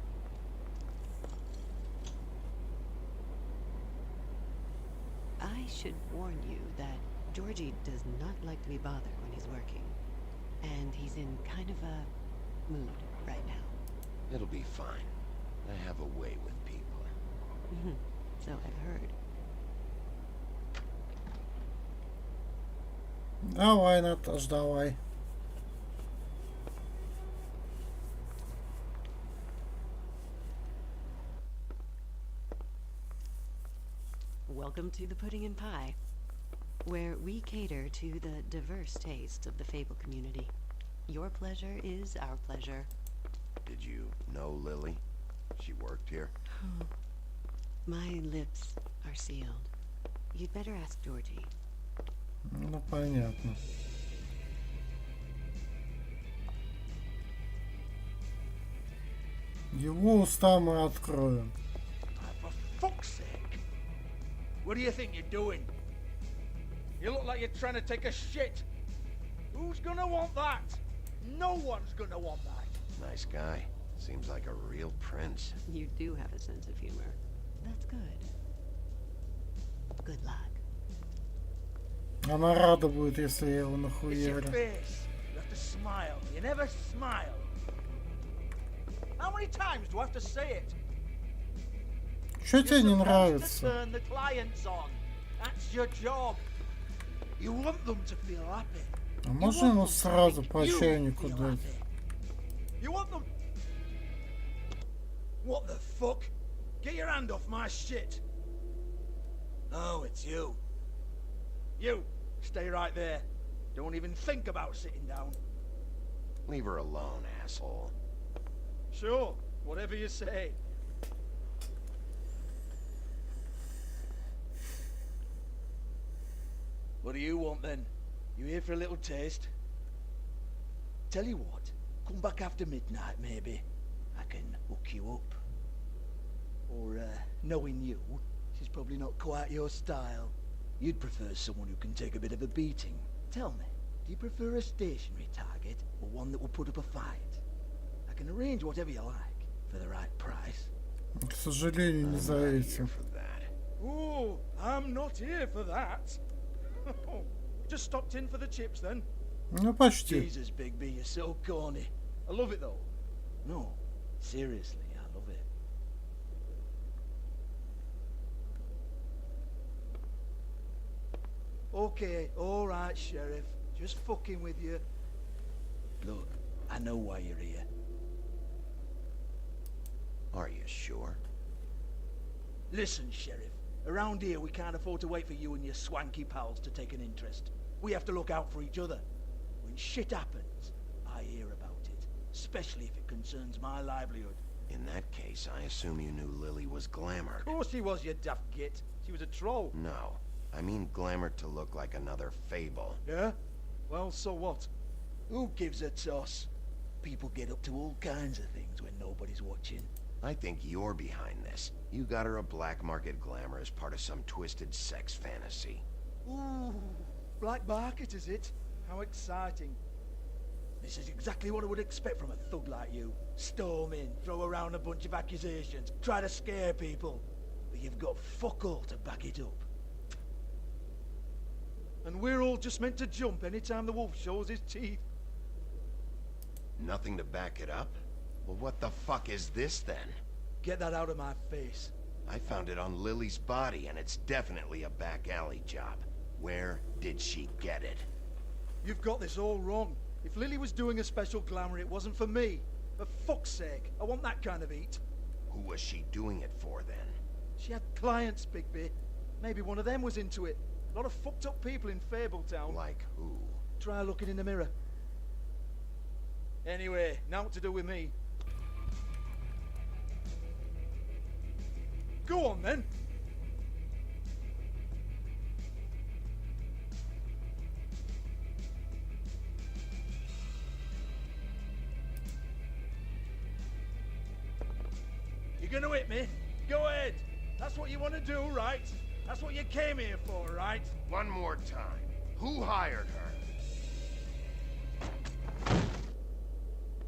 I should warn you that Georgie does not like to be bothered when he's working. And he's in kind of a mood right now. It'll be fine. I have a way with people. So I've heard. Давай, Наташ, давай. Welcome to the Pudding and Pie, where we cater to the diverse tastes of the Fable community. Your pleasure is our pleasure. Did you know Lily? She worked here? My lips are sealed. You'd better ask Georgie. Ну, понятно. Его уста мы откроем. For fuck's sake! What do you think you're doing? You look like you're trying to take a shit. Who's gonna want that? No one's gonna want that. Nice guy. Seems like a real prince. You do have a sense of humor. That's good. Good luck. Она рада будет, если я его It's your нахуярю. face. You have to smile. You never smile. How many times do I have to say it? Что тебе не You're supposed to нравится? turn the clients on. That's your job. You want them to feel happy. А можно ему сразу по чайнику дать? You want them. What the fuck? Get your hand off my shit. Oh, it's you. You, stay right there. Don't even think about sitting down. Leave her alone, asshole. Sure, whatever you say. What do you want then? You here for a little taste? Tell you what, come back after midnight maybe. I can hook you up. Or, knowing you, she's probably not quite your style. You'd prefer someone who can take a bit of a beating. Tell me, do you prefer a stationary target or one that will put up a fight? I can arrange whatever you like for the right price. К сожалению, не за этим. Oh, I'm not here for that. Just stopped in for the chips then. Ну, почти. Jesus, Bigby, you're so corny. I love it though. No, seriously, I love it. Okay, alright, Sheriff. Just fucking with you. Look, I know why you're here. Are you sure? Listen, Sheriff. Around here, we can't afford to wait for you and your swanky pals to take an interest. We have to look out for each other. When shit happens, I hear about it. Especially if it concerns my livelihood. In that case, I assume you knew Lily was glamored. Of course she was, you daft git. She was a troll. No. I mean glamored to look like another Fable. Yeah? Well, so what? Who gives a toss? People get up to all kinds of things when nobody's watching. I think you're behind this. You got her a black market glamour as part of some twisted sex fantasy. Ooh, black market is it? How exciting. This is exactly what I would expect from a thug like you. Storm in, throw around a bunch of accusations, try to scare people. But you've got fuck all to back it up. And we're all just meant to jump anytime the wolf shows his teeth. Nothing to back it up? Well, what the fuck is this then? Get that out of my face. I found it on Lily's body, and it's definitely a back alley job. Where did she get it? You've got this all wrong. If Lily was doing a special glamour, it wasn't for me. For fuck's sake, I want that kind of eat. Who was she doing it for, then? She had clients, Bigby. Maybe one of them was into it. A lot of fucked up people in Fabletown. Like who? Try looking in the mirror. Anyway, now what to do with me? Go on, then. You're gonna hit me? Go ahead. That's what you want to do, right? That's what you came here for, right? One more time. Who hired her?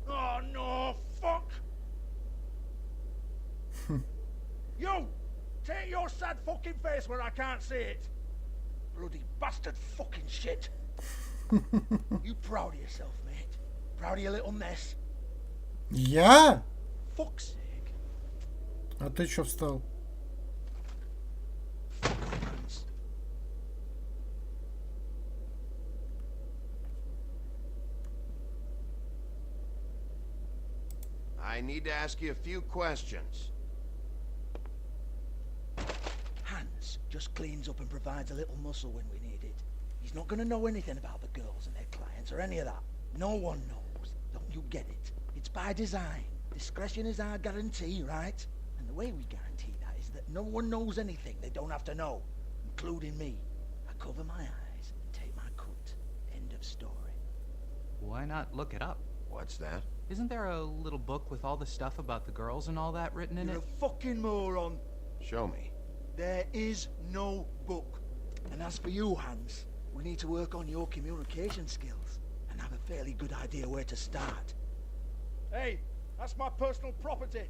Oh, no, fuck! You! Take your sad fucking face where I can't see it! Bloody bastard fucking shit! You proud of yourself, mate? Proud of your little mess? Я? Fuck's sake. А ты чё встал? I need to ask you a few questions. Hans just cleans up and provides a little muscle when we need it. He's not gonna know anything about the girls and their clients or any of that. No one knows. Don't you get it? It's by design. Discretion is our guarantee, right? And the way we guarantee that is that No one knows anything they don't have to know, including me. I cover my eyes and take my cut. End of story. Why not look it up? What's that? Isn't there a little book with all the stuff about the girls and all that written in You're it? a fucking moron. Show me. There is no book. And as for you, Hans, we need to work on your communication skills and have a fairly good idea where to start. Hey, that's my personal property.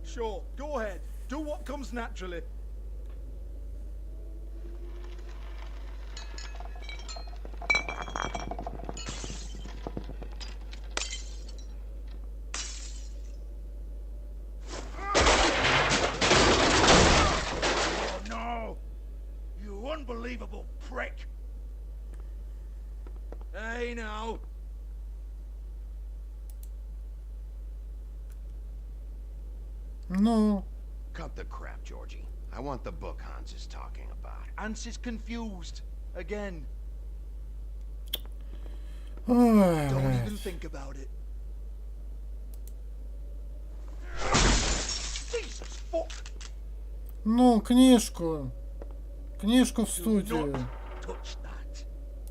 Sure, go ahead. Do what comes naturally. Oh no! You unbelievable prick! Hey now! Ну, Cut the crap, Georgie. I want the book Hans is talking about. Hans is confused. Again. ой, Don't блядь. even think about it. Jesus fuck! Ну, книжку. Книжку в Do студию. not touch that.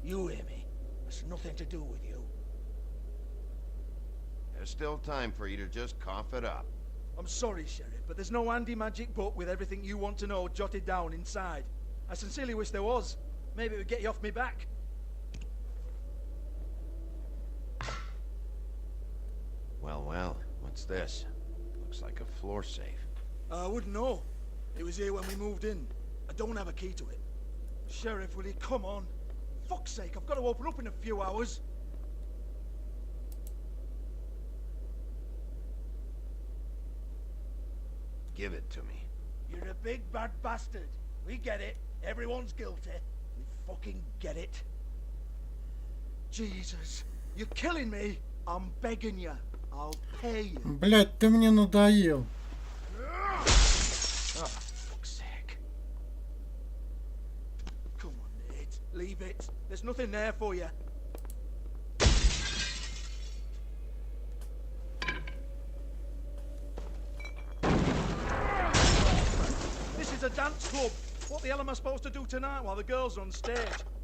You hear me? It's nothing to do with you. There's still time for you to just cough it up. I'm sorry, Sheriff, but there's no handy magic book with everything you want to know jotted down inside. I sincerely wish there was. Maybe it would get you off me back. Well, what's this? Looks like a floor safe. I wouldn't know. It was here when we moved in. I don't have a key to it. Sheriff, will you come on? Fuck's sake, I've got to open up in a few hours. Give it to me. You're a big bad bastard. We get it. Everyone's guilty. We fucking get it. Jesus, you're killing me. I'm begging you. I'll pay you. Блядь, ты мне надоел. Oh, fuck's sake. Come on, Nate. Leave it. There's nothing there for you. This is a dance club. What the hell am I supposed to do tonight while the girls are on stage?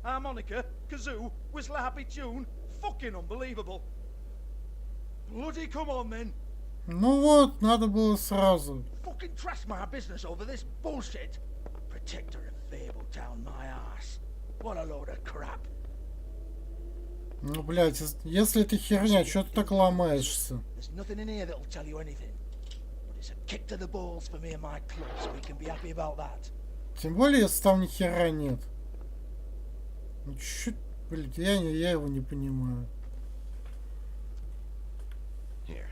Harmonica, kazoo, whistle a happy tune. Fucking unbelievable. Bloody come on then. Ну вот, надо было сразу. Fucking trash my business over this bullshit. Protector of Fabletown, my ass. What a load of crap. Ну, блядь, если это херня, чё ты так ломаешься? There's nothing in here that'll tell you anything. But it's a kick to the balls for me and my club, so we can be happy about that. Тем более, если там ни хера нет. Ну, чуть, блядь, я его не понимаю. Here,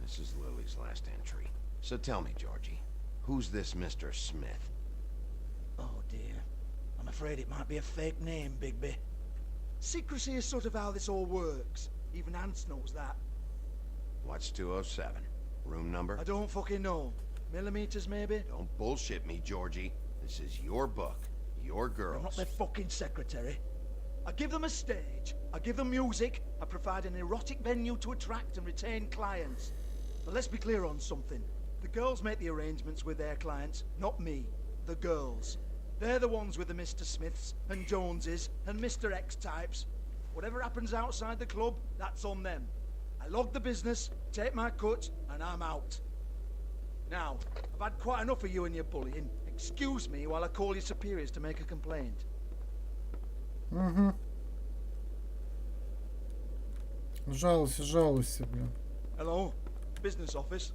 this is Lily's last entry. So tell me, Georgie, who's this Mr. Smith? Oh dear. I'm afraid it might be a fake name, Bigby. Secrecy is sort of how this all works. Even Hans knows that. What's 207? Room number? I don't fucking know. Millimeters, maybe? Don't bullshit me, Georgie. This is your book. Your I'm not girls. their fucking secretary. I give them a stage, I give them music, I provide an erotic venue to attract and retain clients. But let's be clear on something. The girls make the arrangements with their clients, not me. The girls. They're the ones with the Mr. Smiths and Joneses and Mr. X types. Whatever happens outside the club, that's on them. I log the business, take my cut, and I'm out. Now, I've had quite enough of you and your bullying. Excuse me while I call your superiors to make a complaint. Угу. Жалуйся, блин. Hello? Business office?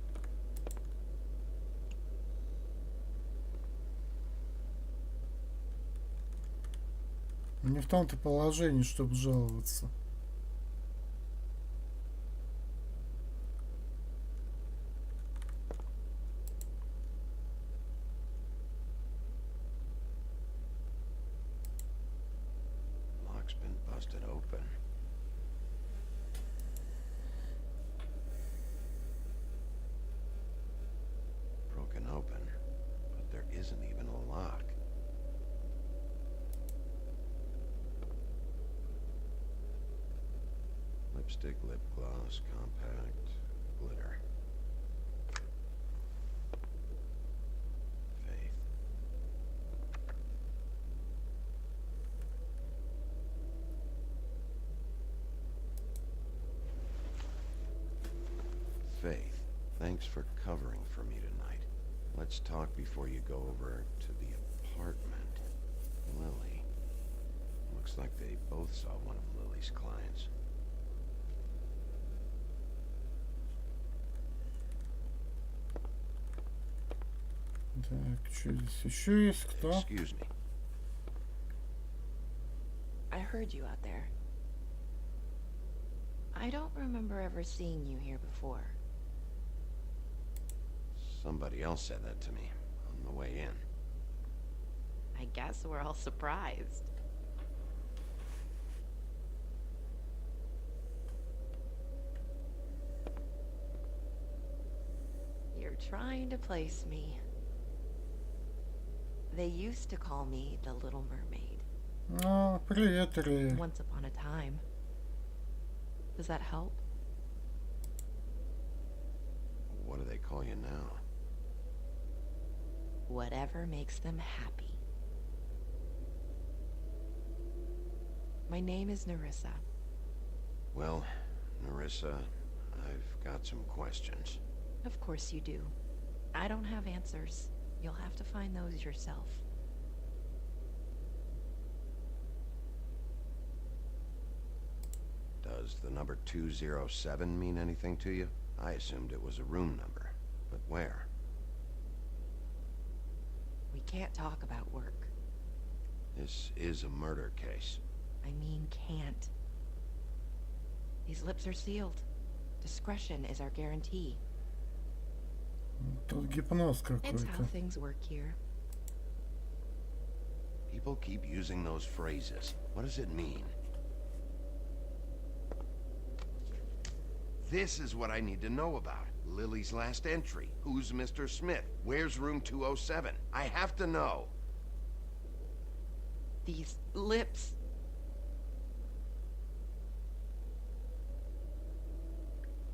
Не в том-то положении, чтобы жаловаться. Lock's been busted open. Broken open, but there isn't even a lock. Lipstick, lip gloss, compact, glitter. Faith. Faith, thanks for covering for me tonight. Let's talk before you go over to the apartment. Lily. Looks like they both saw one of Lily's clients. Так, что здесь еще есть? Кто? Excuse me. I heard you out there. I don't remember ever seeing you here before. Somebody else said that to me on the way in. I guess we're all surprised. You're trying to place me. They used to call me the Little Mermaid. Ну, привет, Ри. Once upon a time. Does that help? What do they call you now? Whatever makes them happy. My name is Nerissa. Well, Nerissa, I've got some questions. Of course you do. I don't have answers. You'll have to find those yourself. Does the number 207 mean anything to you? I assumed it was a room number, but where? We can't talk about work. This is a murder case. I mean can't. These lips are sealed. Discretion is our guarantee. Тут гипноз It's how какой-то. things work here. People keep using those phrases. What does it mean? This is what I need to know about. Lily's last entry. Who's Mr. Smith? Where's room 207? I have to know. These lips.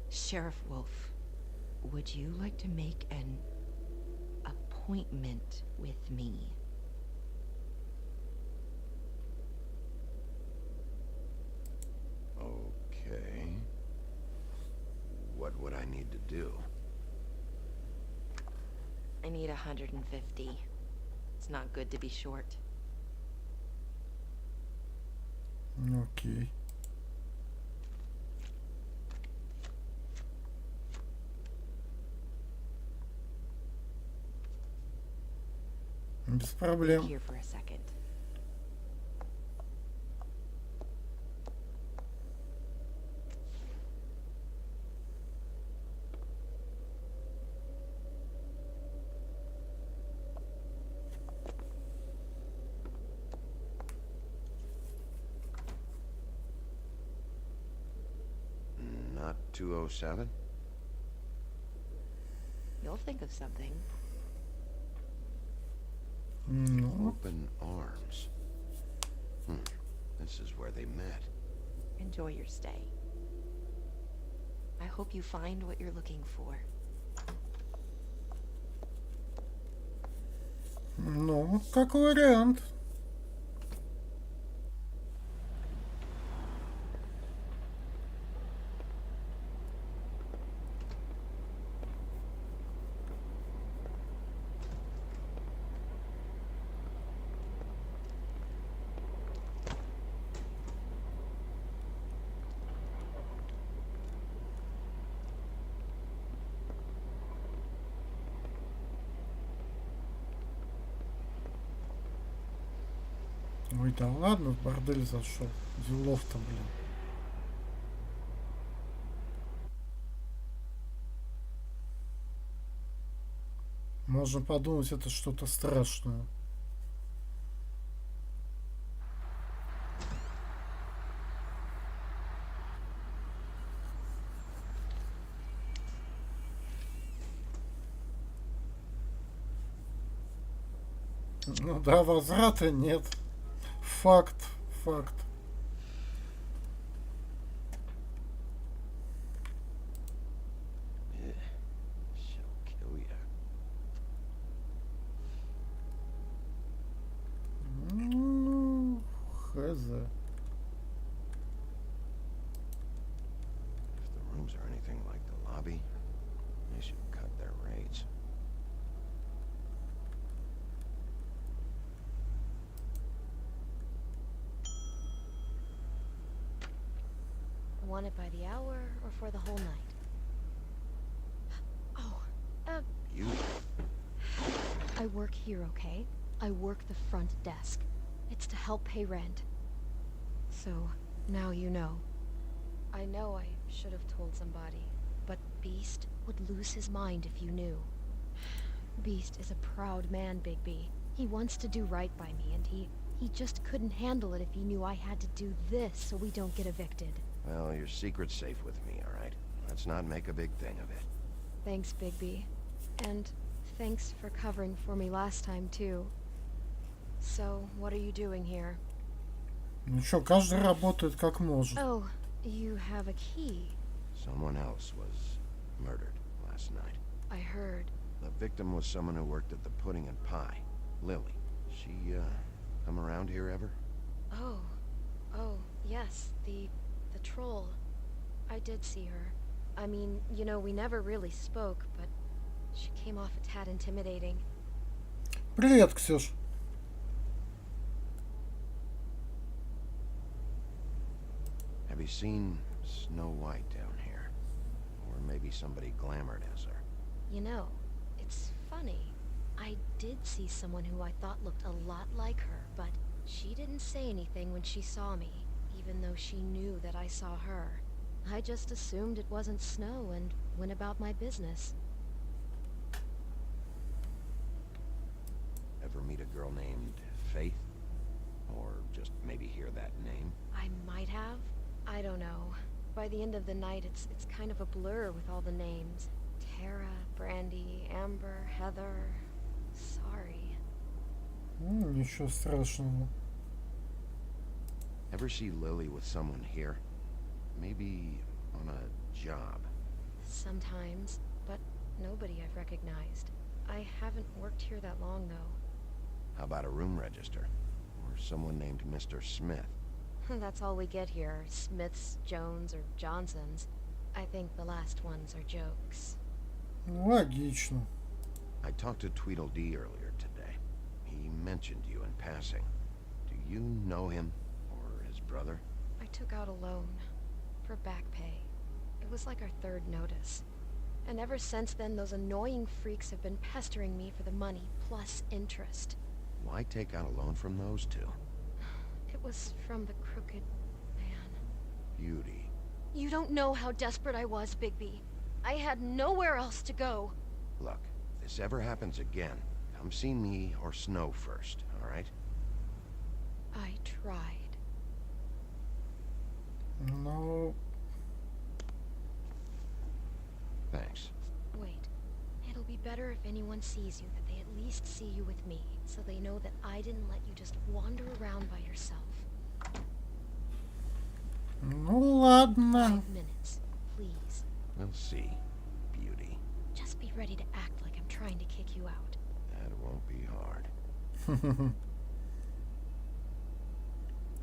Sheriff Wolf, would you like to make an appointment with me? Okay. What would I need to do? I need 150. It's not good to be short. Окей. Без проблем. Here for a second. Not 207? You'll think of something. Ну, Open arms. This is where they met. Enjoy your stay. I hope you find what you're looking for. ну, как вариант. Ой, да ладно, в бордель зашел. Делов-то, блин. Можно подумать, это что-то страшное. Ну да, возврата нет. Факт, факт. rooms are anything like the lobby, they should cut their rates. Want it by the hour or for the whole night? Oh, You? I work here, okay? I work the front desk. It's to help pay rent. So, now you know. I know I should have told somebody, but Beast would lose his mind if you knew. Beast is a proud man, Bigby. He wants to do right by me, and he just couldn't handle it if he knew I had to do this so we don't get evicted. Well, your secret's safe with me, all right? Let's not make a big thing of it. Thanks, Bigby. And thanks for covering for me last time, too. So, what are you doing here? Ну что, каждый работает как может. Oh, you have a key. Someone else was murdered last night. I heard. The victim was someone who worked at the Pudding and Pie, Lily. She, come around here ever? Oh, yes, the troll. I did see her. I mean, you know, we never really spoke, but she came off a tad intimidating. Привет, Ксюш. Have you seen Snow White down here? Or maybe somebody glamored as her? You know, it's funny. I did see someone who I thought looked a lot like her, but she didn't say anything when she saw me, even though she knew that I saw her. I just assumed it wasn't Snow and went about my business. Ever meet a girl named Faith? Or just maybe hear that name? I might have. I don't know. By the end of the night, it's kind of a blur with all the names. Tara, Brandy, Amber, Heather. Sorry. Ничего страшного. Ever see Lily with someone here? Maybe on a job? Sometimes, but nobody I've recognized. I haven't worked here that long, though. How about a room register? Or someone named Mr. Smith? That's all we get here. Smiths, Jones, or Johnsons. I think the last ones are jokes. Логично. I talked to Tweedledee earlier today. He mentioned you in passing. Do you know him? Or his brother? I took out a loan. For back pay. It was like our third notice. And ever since then, those annoying freaks have been pestering me for the money, plus interest. Why take out a loan from those two? It was from the crooked man. Beauty. You don't know how desperate I was, Bigby. I had nowhere else to go. Look, if this ever happens again, come see me or Snow first, all right? I tried. Ну... Thanks. Wait. It'll be better if anyone sees you that they at least see you with me, so they know that I didn't let you just wander around by yourself. Ну ладно. 5 minutes, please. We'll see, Beauty. Just be ready to act like I'm trying to kick you out. That won't be hard.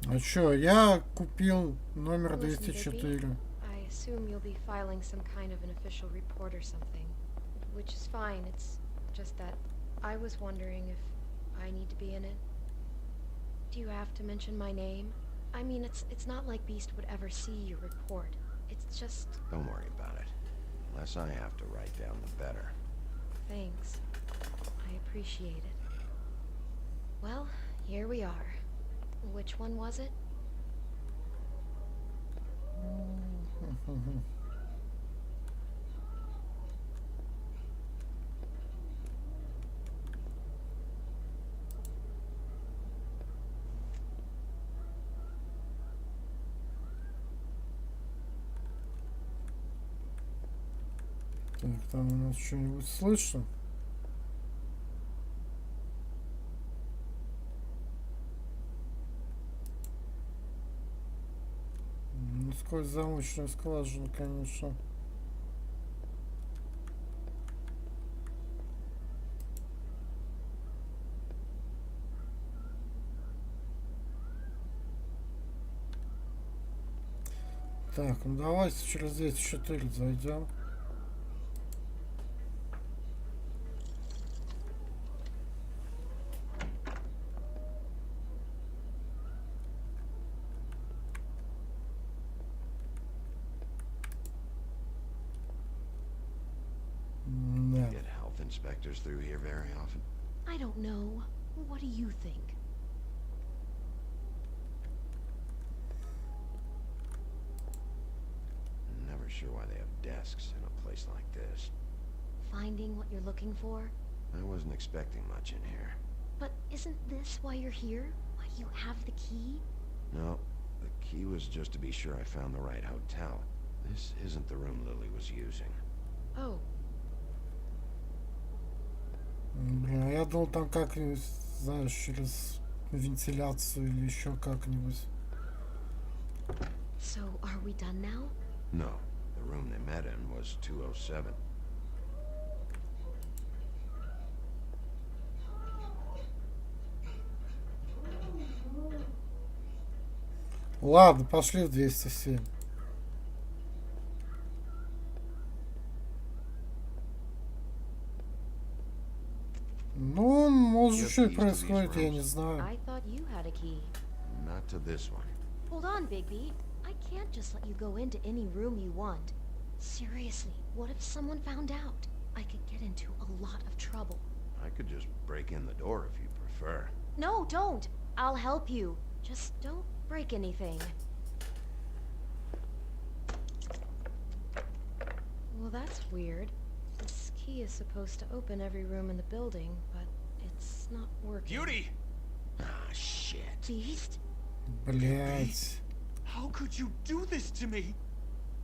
А чё, я купил номер Listen, 204. Bigby, I assume you'll be filing some kind of an official report or something. Which is fine, it's just that I was wondering if I need to be in it. Do you have to mention my name? I mean, it's not like Beast would ever see your report. It's just... Don't worry about it. The less I have to write down, the better. Thanks. I appreciate it. Well, here we are. Which one was it? Так, там у нас что-нибудь слышно? Ну, сквозь замочную скважину, конечно. Так, ну давайте через 204 зайдем. Да. Get health inspectors through here very often. I don't know. What do you think? Never sure why they have desks in a place like this. Finding what you're looking for? I wasn't expecting much in here. But isn't this why you're here? Why you have the key? No, the key was just to be sure I found the right hotel. This isn't the room Lily was using. Oh. Блин, а я думал там как-нибудь, знаешь, через вентиляцию или еще как-нибудь. So, are we done now? No, the room they met in was 207. Ладно, пошли в 207. Ну, может, что и происходит, я не знаю. I thought you had a key. Not to this one. Hold on, Bigby. I can't just let you go into any room you want. Seriously, what if someone found out? I could get into a lot of trouble. I could just break in the door if you prefer. No, don't. I'll help you. Just don't break anything. Well, that's weird. This key is supposed to open every room in the building, but it's not working. Beauty! Ah, shit. Beast? Блять. How could you do this to me?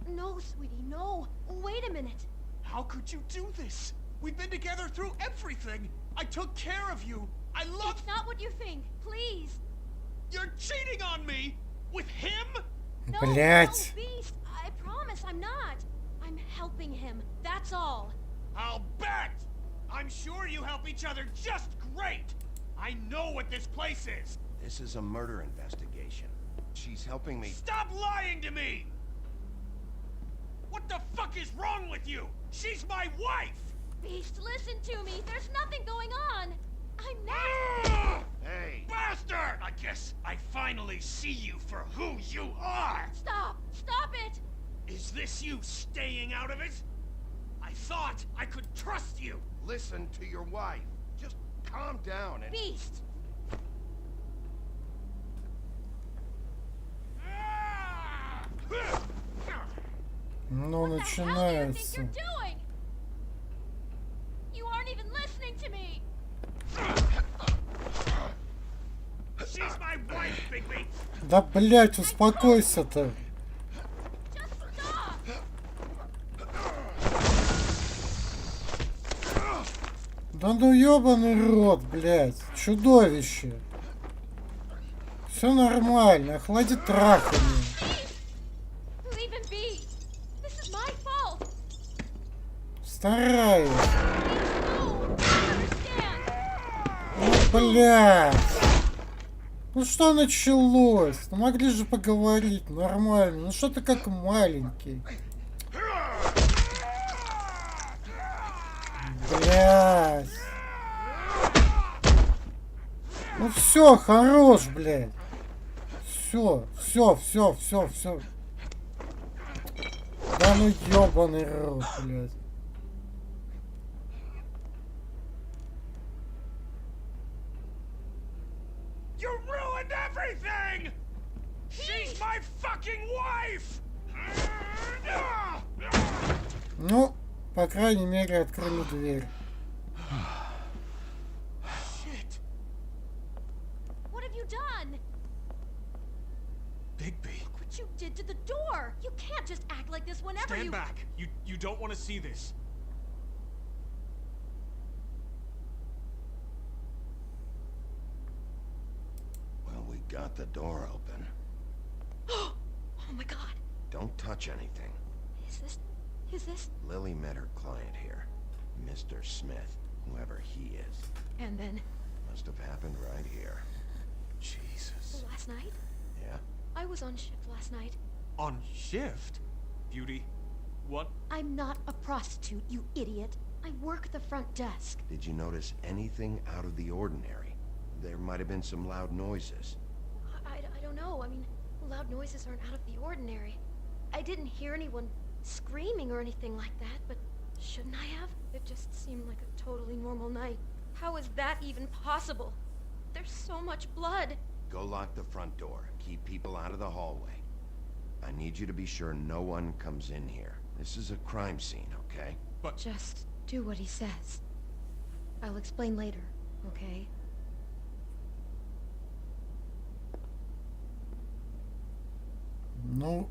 No, sweetie, no. Wait a minute. How could you do this? We've been together through everything. I took care of you. I love... It's not what you think. Please. You're cheating on me? With him? No, Блять. no, Beast. I promise I'm not. I'm helping him. That's all. I'll bet! I'm sure you help each other just great! I know what this place is! This is a murder investigation. She's helping me... Stop lying to me! What the fuck is wrong with you? She's my wife! Beast, listen to me. There's nothing going on. I'm not... Hey! Bastard! I guess I finally see you for who you are! Stop! Stop it! Is this you staying out of it? I thought I could trust you! Listen to your wife. Just calm down and... Beast! Ну, начинается. You're doing? You aren't even listening to me. She's my wife, Bigby. Да, блять, успокойся-то. Just stop. Да ну ёбаный рот, блять. Чудовище. Все нормально, охлади трахание. Leave him be. This is my fault. Стараюсь. No, understand. Ну, блядь. Ну что началось? Ну могли же поговорить нормально. Ну что ты как маленький? Блядь. Ну все, хорош, блядь. Все. Да ну ёбаный рот, блядь. You ruined everything! She's my fucking wife! Ну, по крайней мере, открыли дверь. Shit! What have you done? Bigby. Look what you did to the door. You can't just act like this whenever Stand you... back. You don't want to see this. Well, we got the door open. Oh my god. Don't touch anything. Is this... Lily met her client here. Mr. Smith, whoever he is. And then... Must have happened right here. Jesus. Last night? Yeah? I was on shift last night. On shift? Beauty, what? I'm not a prostitute, you idiot. I work the front desk. Did you notice anything out of the ordinary? There might have been some loud noises. I don't know. I mean, loud noises aren't out of the ordinary. I didn't hear anyone screaming or anything like that, but shouldn't I have? It just seemed like a totally normal night. How is that even possible? There's so much blood. Go lock the front door. Keep people out of the hallway. I need you to be sure no one comes in here. This is a crime scene, okay? But just do what he says. I'll explain later, okay? Ну,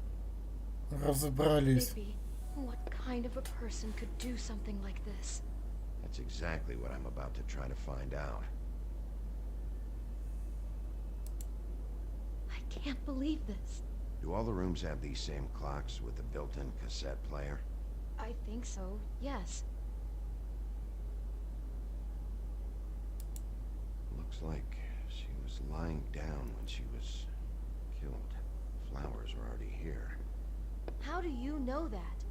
разобрались. Bigby, what kind of a person could do something like this? That's exactly what I'm about to try to find out. I can't believe this. Do all the rooms have these same clocks with the built-in cassette player? I think so, yes. Looks like she was lying down when she was killed. Flowers were already here. How do you know that?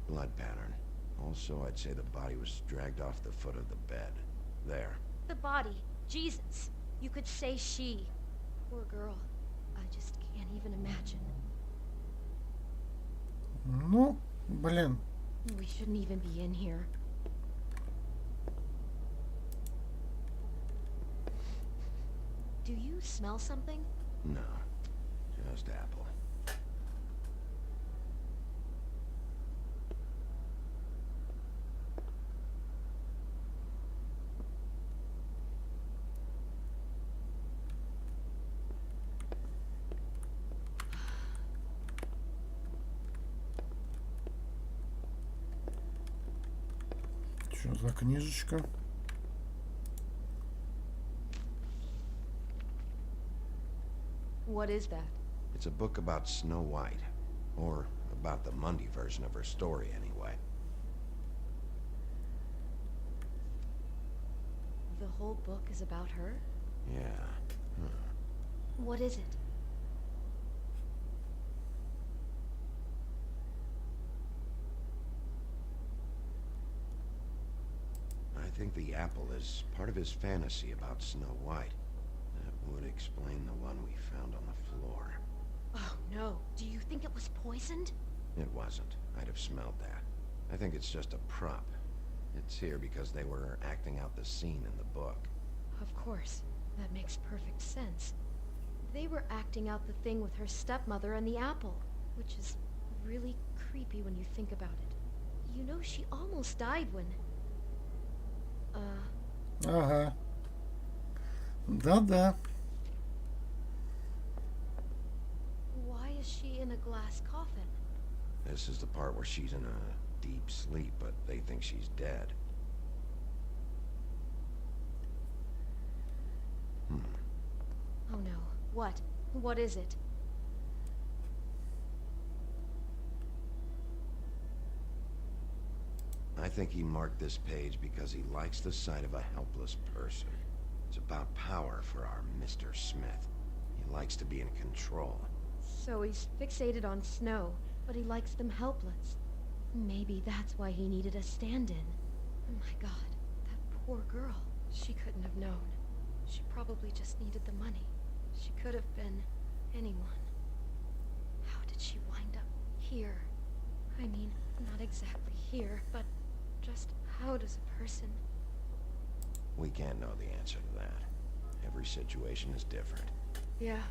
Blood pattern. Also, I'd say the body was dragged off the foot of the bed. There. The body. Jesus. You could say she. Poor girl. I just can't even imagine. Ну, блин. We shouldn't even be in here. Do you smell something? No. Just apple. Что за книжечка? What is that? It's a book about Snow White. Or about the Monday version of her story, anyway. The whole book is about her? Yeah. Huh. What is it? I think the apple is part of his fantasy about Snow White. That would explain the one we found on the floor. Oh no. Do you think it was poisoned? It wasn't. I'd have smelled that. I think it's just a prop. It's here because they were acting out the scene in the book. Of course. That makes perfect sense. They were acting out the thing with her stepmother and the apple, which is really creepy when you think about it. You know, she almost died when... Ага. Да-да. Why is she in a glass coffin? This is the part where she's in a deep sleep, but they think she's dead. Oh no. What? What is it? I think he marked this page because he likes the sight of a helpless person. It's about power for our Mr. Smith. He likes to be in control. So he's fixated on Snow, but he likes them helpless. Maybe that's why he needed a stand-in. Oh my god, that poor girl. She couldn't have known. She probably just needed the money. She could have been anyone. How did she wind up here? I mean, not exactly here, but just how does a person... We can't know the answer to that. Every situation is different. Yeah.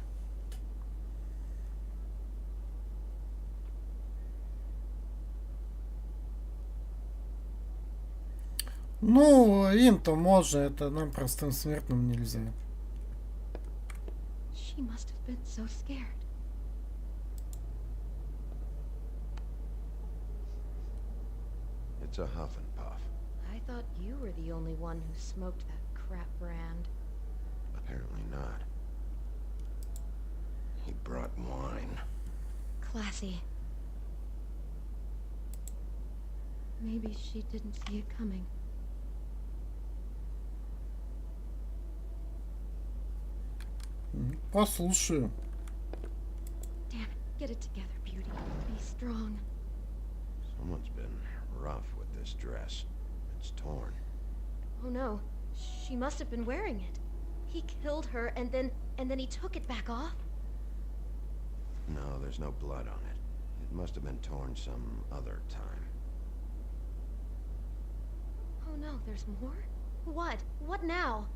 Ну, им-то можно, это нам простым смертным нельзя. She must have been so scared. It's a huff and puff. I thought you were the only one who smoked that crap brand. Apparently not. He brought wine. Classy. Maybe she didn't see it coming. Послушаю. Damn it, Get it together, beauty. Be strong. Someone's been rough with this dress. It's torn. Oh no, she must have been wearing it. He killed her and then he took it back off? No, there's no blood on it. It must have been torn some other time. Oh no, there's more? What? What now?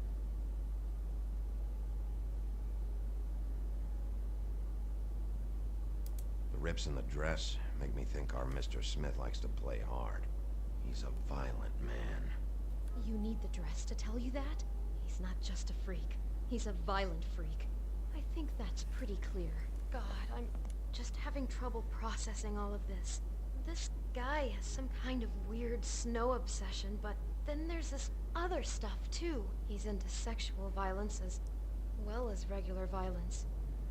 The rips in the dress make me think our Mr. Smith likes to play hard. He's a violent man. You need the dress to tell you that? He's not just a freak. He's a violent freak. I think that's pretty clear. God, I'm just having trouble processing all of this. This guy has some kind of weird snow obsession, but then there's this other stuff too. He's into sexual violence as well as regular violence,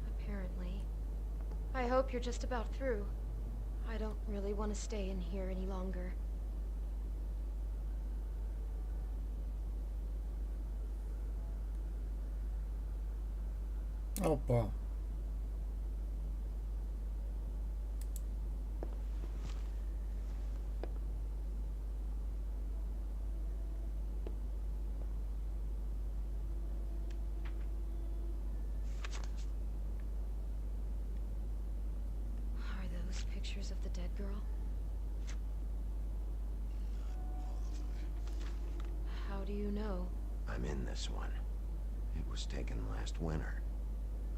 apparently. I hope you're just about through. I don't really want to stay in here any longer. Опа. Are those pictures of the dead girl? How do you know? I'm in this one. It was taken last winter.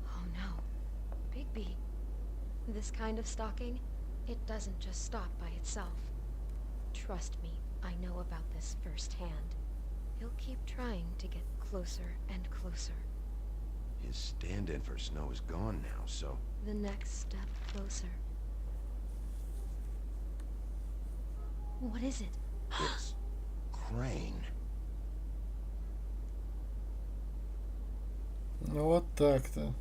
Oh no. Bigby. This kind of stalking, it doesn't just stop by itself. Trust me, I know about this firsthand. He'll keep trying to get closer and closer. His stand-in for Snow is gone now, so... The next step closer. What is it? It's... Crane. Ну вот так-то.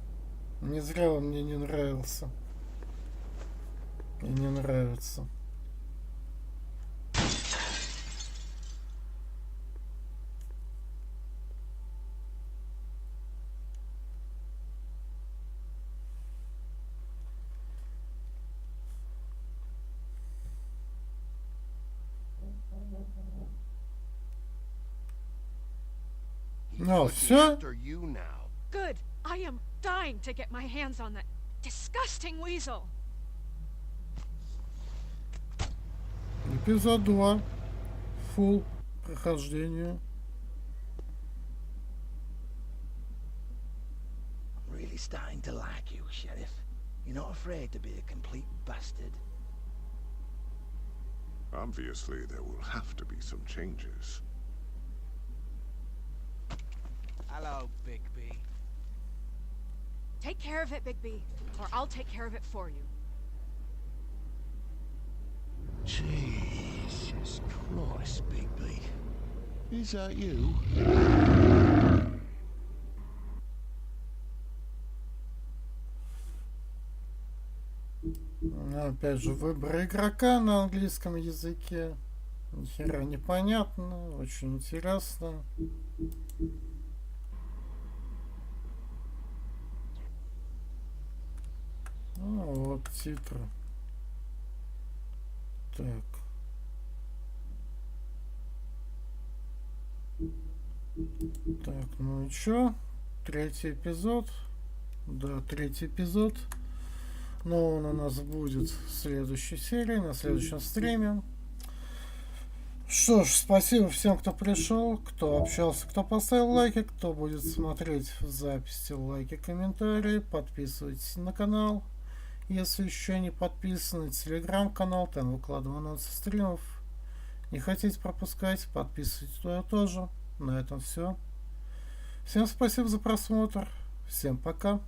Не зря он мне не нравился. И не нравится. Ну, все? After you now. Good. I am dying to get my hands on that disgusting weasel. Эпизод 2. Фулл. Прохождение. Really starting to like you, Sheriff. You're not afraid to be a complete bastard. Obviously, there will have to be some changes. Hello, Bigby. Take care of it, Bigby, or I'll take care of it for you. Jesus Christ, Bigby. Is that you? Опять же, выбор игрока на английском языке. Ни хера непонятно, очень интересно. Ну вот титры. Так. Так, ну и чё? Третий эпизод. Да, третий эпизод. Но он у нас будет в следующей серии, на следующем стриме. Что ж, спасибо всем, кто пришел, кто общался, кто поставил лайки, кто будет смотреть в записи, лайки, комментарии. Подписывайтесь на канал. Если еще не подписаны, телеграм-канал, там выкладываю анонсы стримов. Не хотите пропускать, подписывайтесь туда тоже. На этом все. Всем спасибо за просмотр. Всем пока.